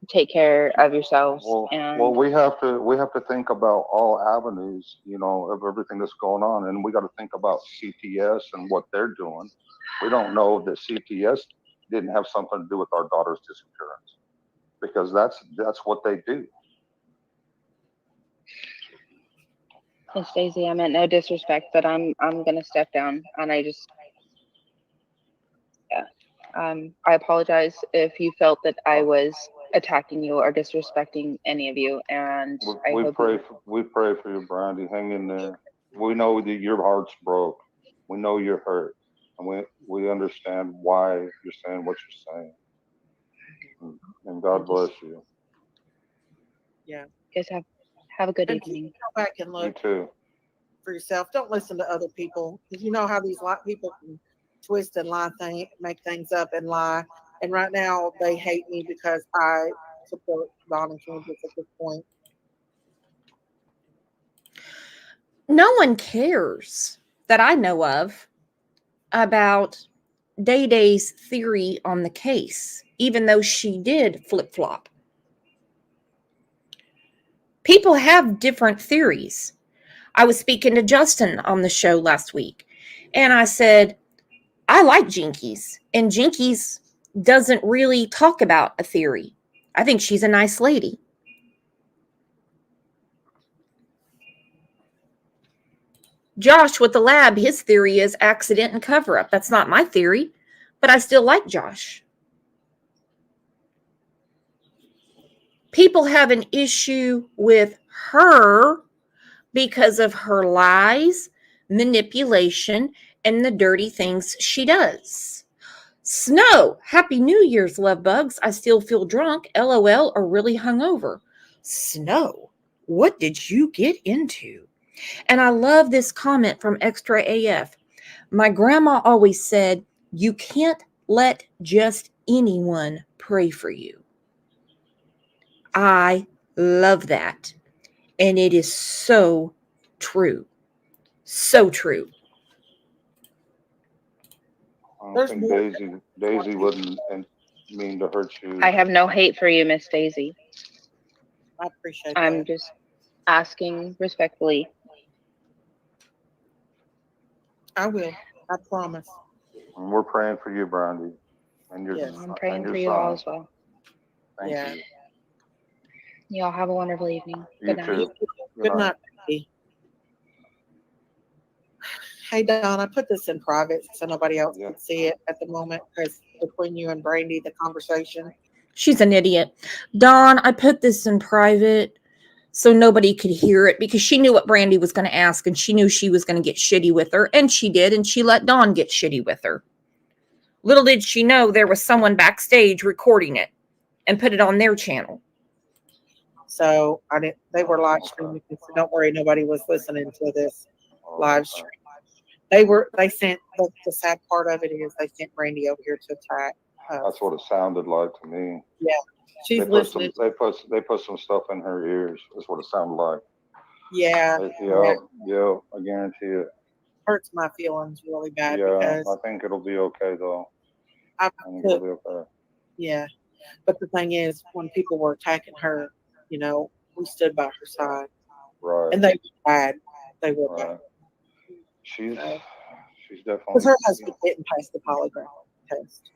take care of yourselves. Well, we have to think about all avenues, of everything that's going on, and we got to think about CPS and what they're doing. We don't know that CPS didn't have something to do with our daughter's disappearance, because that's what they do. Miss Daisy, I meant no disrespect, but I'm gonna step down, and I apologize if you felt that I was attacking you or disrespecting any of you, and we pray for you, Brandy. Hang in there. We know that your heart's broke. We know you're hurt, and we understand why you're saying what you're saying. And God bless you. Yeah. You guys have a good evening. Go back and look You too. for yourself. Don't listen to other people, because you know how these people can twist and lie, make things up and lie. And right now they hate me because I support Dawn and Kansas at this point. No one cares that I know of about Day Day's theory on the case, even though she did flip-flop. People have different theories. I was speaking to Justin on the show last week, and I said, I like Jinkies, and Jinkies doesn't really talk about a theory. I think she's a nice lady. Josh with the lab, his theory is accident and cover-up. That's not my theory, but I still like Josh. People have an issue with her because of her lies, manipulation, and the dirty things she does. Snow, Happy New Year's, love bugs. I still feel drunk, LOL, or really hungover. Snow, what did you get into? And I love this comment from Extra AF. My grandma always said, you can't let just anyone pray for you. I love that. And it is so true. So true. I don't think Daisy wouldn't mean to hurt you. I have no hate for you, Miss Daisy. I appreciate I'm that. just asking respectfully. I will. I promise. And we're praying for you, Brandy. And your, Yes. I'm praying and your for you son. all as well. Thank Yeah. you. Y'all have a wonderful evening. You Good night. too. Good night. Brandy. Hey, Don, I put this in private so nobody else can see it at the moment because between you and Brandy, the conversation. She's an idiot. Dawn, I put this in private so nobody could hear it because she knew what Brandy was going to ask and she knew she was going to get shitty with her. And she did. And she let Dawn get shitty with her. Little did she know there was someone backstage recording it and put it on their channel. So I didn't. They were live streaming. So don't worry, nobody was listening to this live stream. They sent the sad part of it is they sent Brandy over here to attack. That's what it sounded like to me. Yeah, she's they put listening. They put some stuff in her ears. That's what it sounded like. Yeah. Yeah. I guarantee it. Hurts my feelings really bad Yeah, because I think it'll be okay though. I think it'll be okay. Yeah, but the thing is, when people were attacking her, you know, we stood by her side. Right. And they were bad. They were bad. She's definitely. Because her husband didn't pass the polygraph test.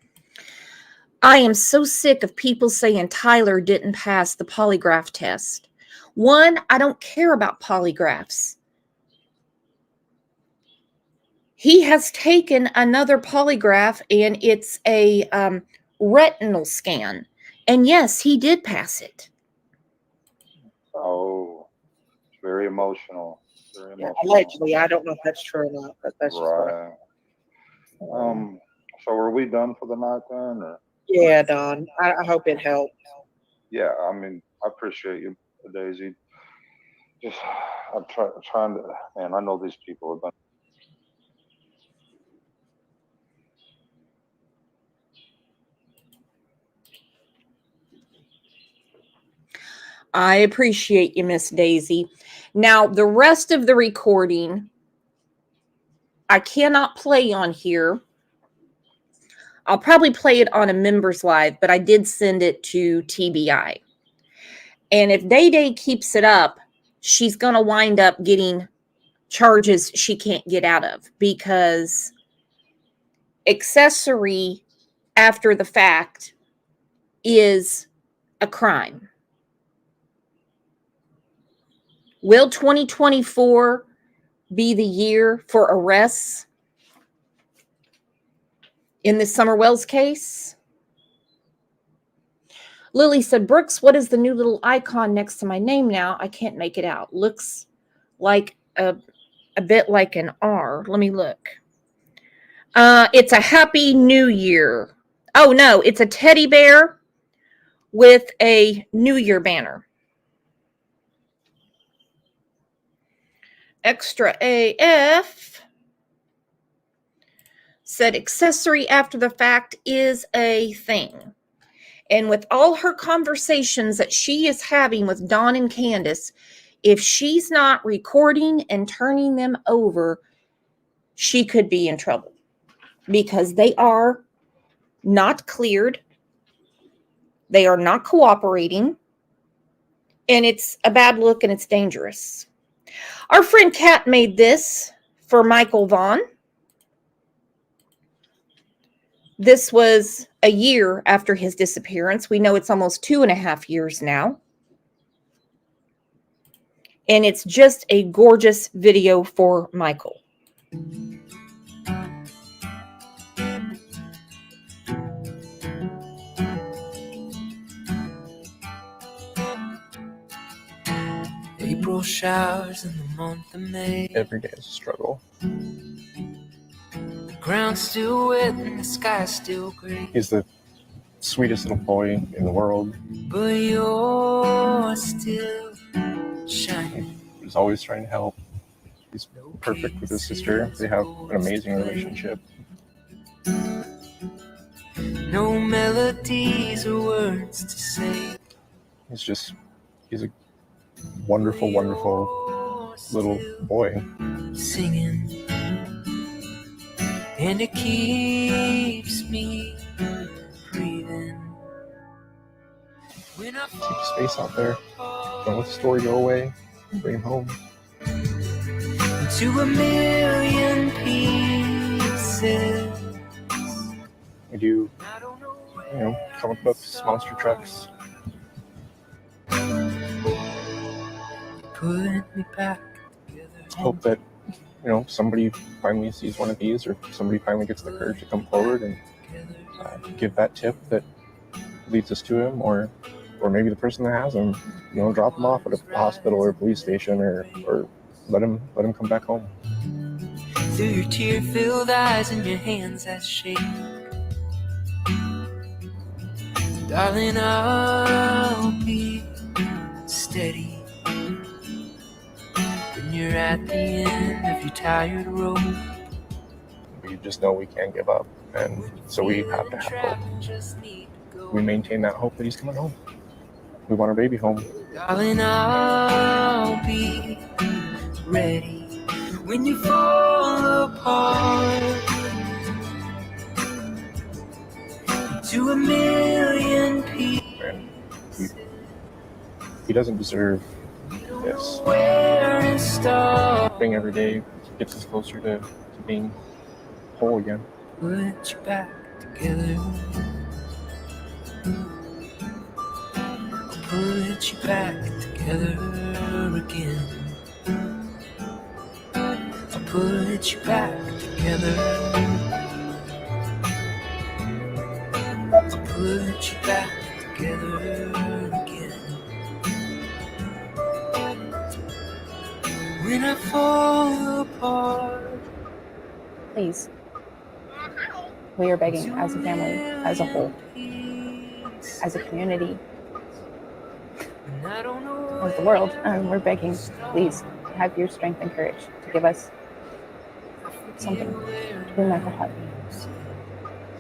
I am so sick of people saying Tyler didn't pass the polygraph test. One, I don't care about polygraphs. He has taken another polygraph and it's a retinal scan. And yes, he did pass it. Oh, it's very emotional. Very emotional. Allegedly, I don't know if that's true or not, but that's just right. So are we done for the night then? Or? Yeah, Don. I hope it helped. Yeah, I mean, I appreciate you, Daisy. Just, I'm trying to, man, I know these people have been. I appreciate you, Miss Daisy. Now, the rest of the recording, I cannot play on here. I'll probably play it on a members live, but I did send it to TBI. And if Day Day keeps it up, she's going to wind up getting charges she can't get out of because accessory after the fact is a crime. Will 2024 be the year for arrests in the Summer Wells case? Lily said, Brooks, what is the new little icon next to my name now? I can't make it out. Looks like a bit like an R. Let me look. It's a Happy New Year. Oh, no, it's a teddy bear with a New Year banner. Extra AF said accessory after the fact is a thing. And with all her conversations that she is having with Dawn and Candace, if she's not recording and turning them over, she could be in trouble because they are not cleared. They are not cooperating. And it's a bad look and it's dangerous. Our friend Kat made this for Michael Vaughn. This was a year after his disappearance. We know it's almost 2.5 years now. And it's just a gorgeous video for Michael. April showers in the month of May. Every day is a struggle. The ground's still wet and the sky's still gray. He's the sweetest little boy in the world. But you're still shining. He's always trying to help. He's perfect with his sister. They have an amazing relationship. No melodies or words to say. He's a wonderful, wonderful little boy. Singing, and it keeps me breathing. When I Keep the space out there. Don't let the story go away. Bring him home. to a million pieces. We do, come up with monster trucks. Put me back. Hope that, somebody finally sees one of these, or somebody finally gets the courage to come forward and give that tip that leads us to him, or maybe the person that has him, drop him off at a hospital or a police station, or let him come back home. Through your tear-filled eyes and your hands that shake, darling, I'll be steady when you're at the end of your tired rope. We just know we can't give up, and so we have to have hope. We maintain that hope that he's coming home. We want our baby home. Darling, I'll be ready when you fall apart. To a million people. He doesn't deserve this. Being every day gets us closer to being whole again. Put you back together. I'll put you back together again. I'll put you back together. I'll put you back together again. When I fall apart. Please. We are begging as a family, as a whole, as a community, as the world. We're begging, please have your strength and courage to give us something to bring back our heart.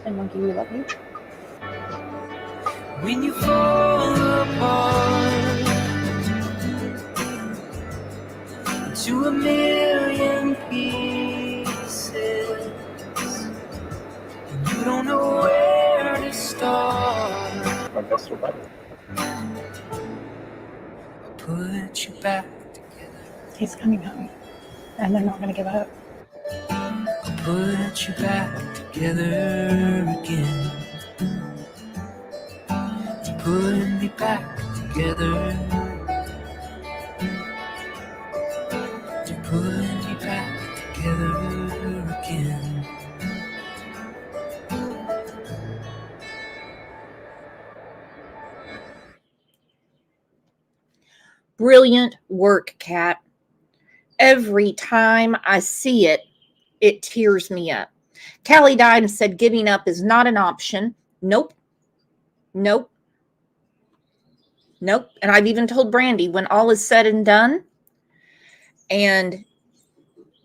And Monkey, we love you. When you fall apart to a million pieces, and you don't know where to start. My best survivor. I'll put you back together. He's coming home, and they're not going to give up. I'll put you back together again. Put me back together. To put me back together again. Brilliant work, Kat. Every time I see it, it tears me up. Callie died and said giving up is not an option. Nope. Nope. Nope. And I've even told Brandy, when all is said and done and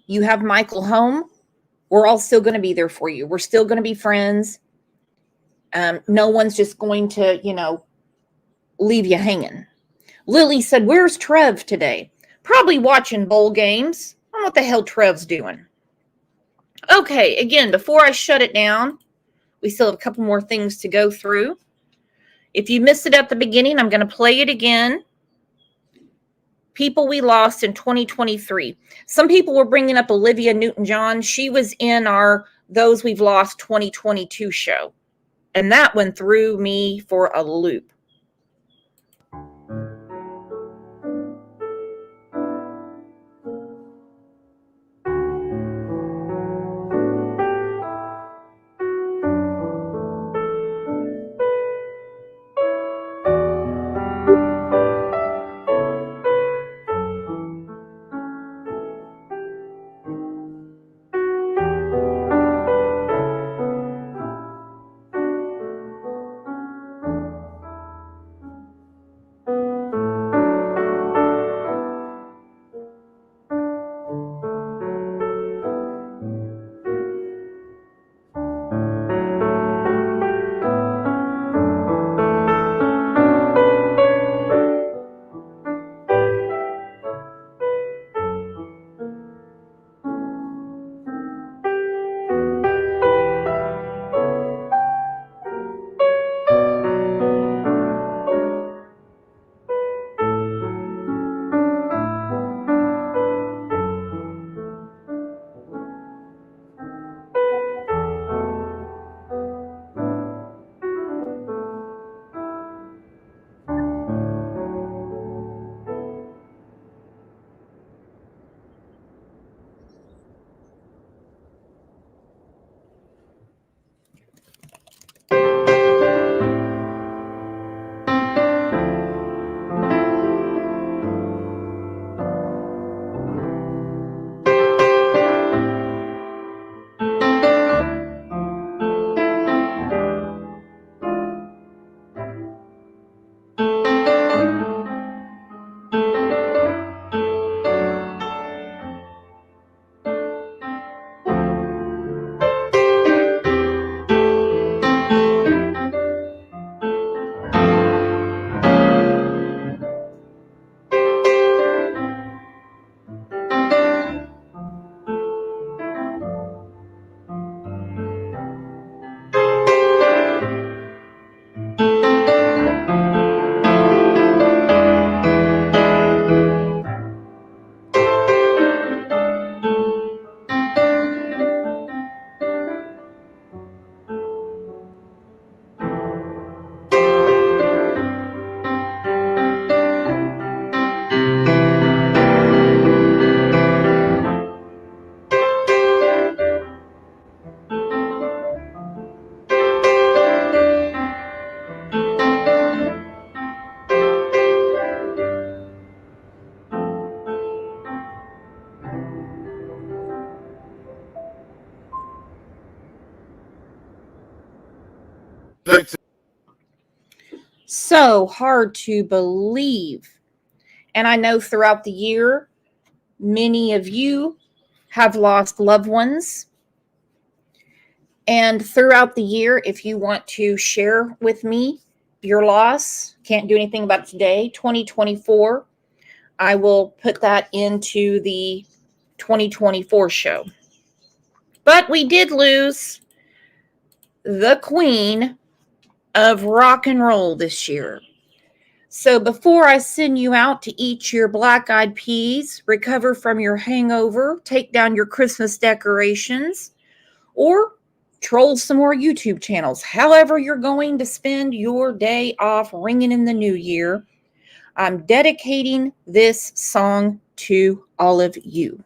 you have Michael home, we're all still going to be there for you. We're still going to be friends. No one's just going to, leave you hanging. Lily said, where's Trev today? Probably watching bowl games. I don't know what the hell Trev's doing. Okay, again, before I shut it down, we still have a couple more things to go through. If you missed it at the beginning, I'm going to play it again. People we lost in 2023. Some people were bringing up Olivia Newton-John. She was in our Those We've Lost 2022 show. And that one threw me for a loop. So hard to believe. And I know throughout the year, many of you have lost loved ones. And throughout the year, if you want to share with me your loss, can't do anything about it today, 2024, I will put that into the 2024 show. But we did lose the queen of rock and roll this year. So before I send you out to eat your black-eyed peas, recover from your hangover, take down your Christmas decorations, or troll some more YouTube channels, however you're going to spend your day off ringing in the new year, I'm dedicating this song to all of you.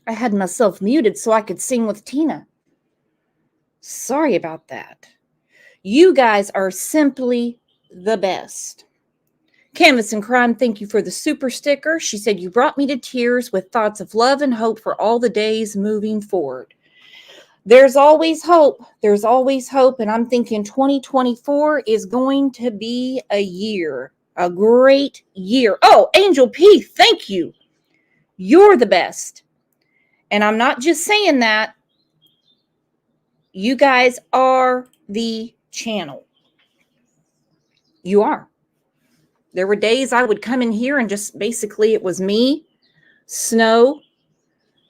I had myself muted so I could sing with Tina. Sorry about that. You guys are simply the best. Canvas and Crime, thank you for the super sticker. She said, you brought me to tears with thoughts of love and hope for all the days moving forward. There's always hope. There's always hope. And I'm thinking 2024 is going to be a year, a great year. Oh, Angel P, thank you. You're the best. And I'm not just saying that. You guys are the channel. You are. There were days I would come in here and just basically it was me, Snow,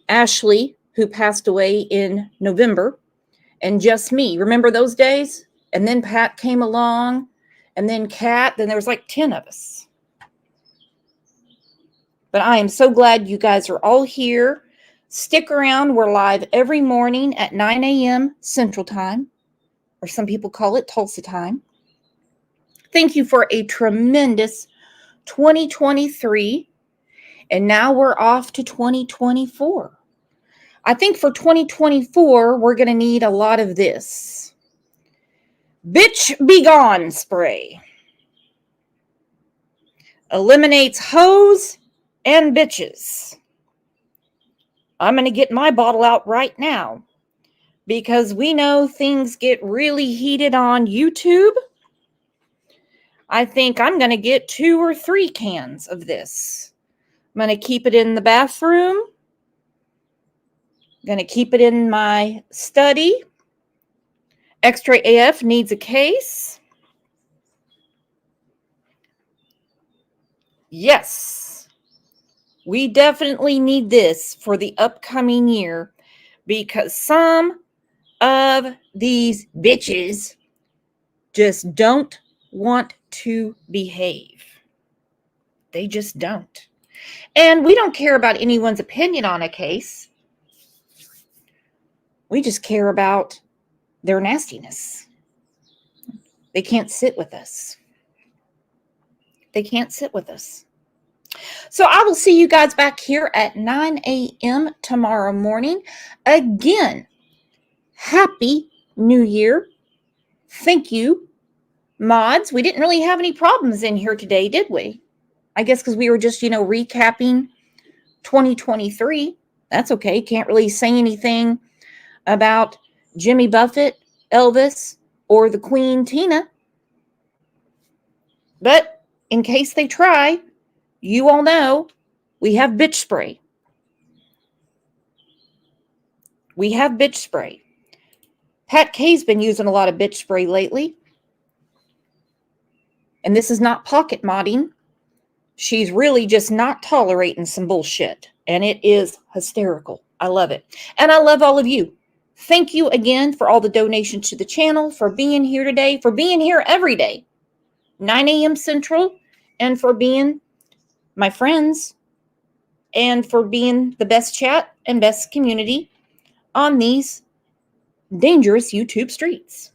Ashley, who passed away in November, and just me. Remember those days? And then Pat came along, and then Kat, then there was like 10 of us. But I am so glad you guys are all here. Stick around. We're live every morning at 9 a.m. Central Time, or some people call it Tulsa time. Thank you for a tremendous 2023. And now we're off to 2024. I think for 2024, we're going to need a lot of this. Bitch Be Gone spray. Eliminates hoes and bitches. I'm going to get my bottle out right now because we know things get really heated on YouTube. I think I'm going to get 2 or 3 cans of this. I'm going to keep it in the bathroom. I'm going to keep it in my study. Extra AF needs a case. Yes, we definitely need this for the upcoming year because some of these bitches just don't want to behave. They just don't. And we don't care about anyone's opinion on a case. We just care about their nastiness. They can't sit with us. They can't sit with us. So I will see you guys back here at 9 a.m. tomorrow morning. Again, Happy New Year. Thank you, mods. We didn't really have any problems in here today, did we? I guess because we were just, recapping 2023. That's okay. Can't really say anything about Jimmy Buffett, Elvis, or the Queen Tina. But in case they try, you all know we have bitch spray. We have bitch spray. Pat K's been using a lot of bitch spray lately. And this is not pocket modding. She's really just not tolerating some bullshit. And it is hysterical. I love it. And I love all of you. Thank you again for all the donations to the channel, for being here today, for being here every day, 9 a.m. Central, and for being my friends, and for being the best chat and best community on these dangerous YouTube streets.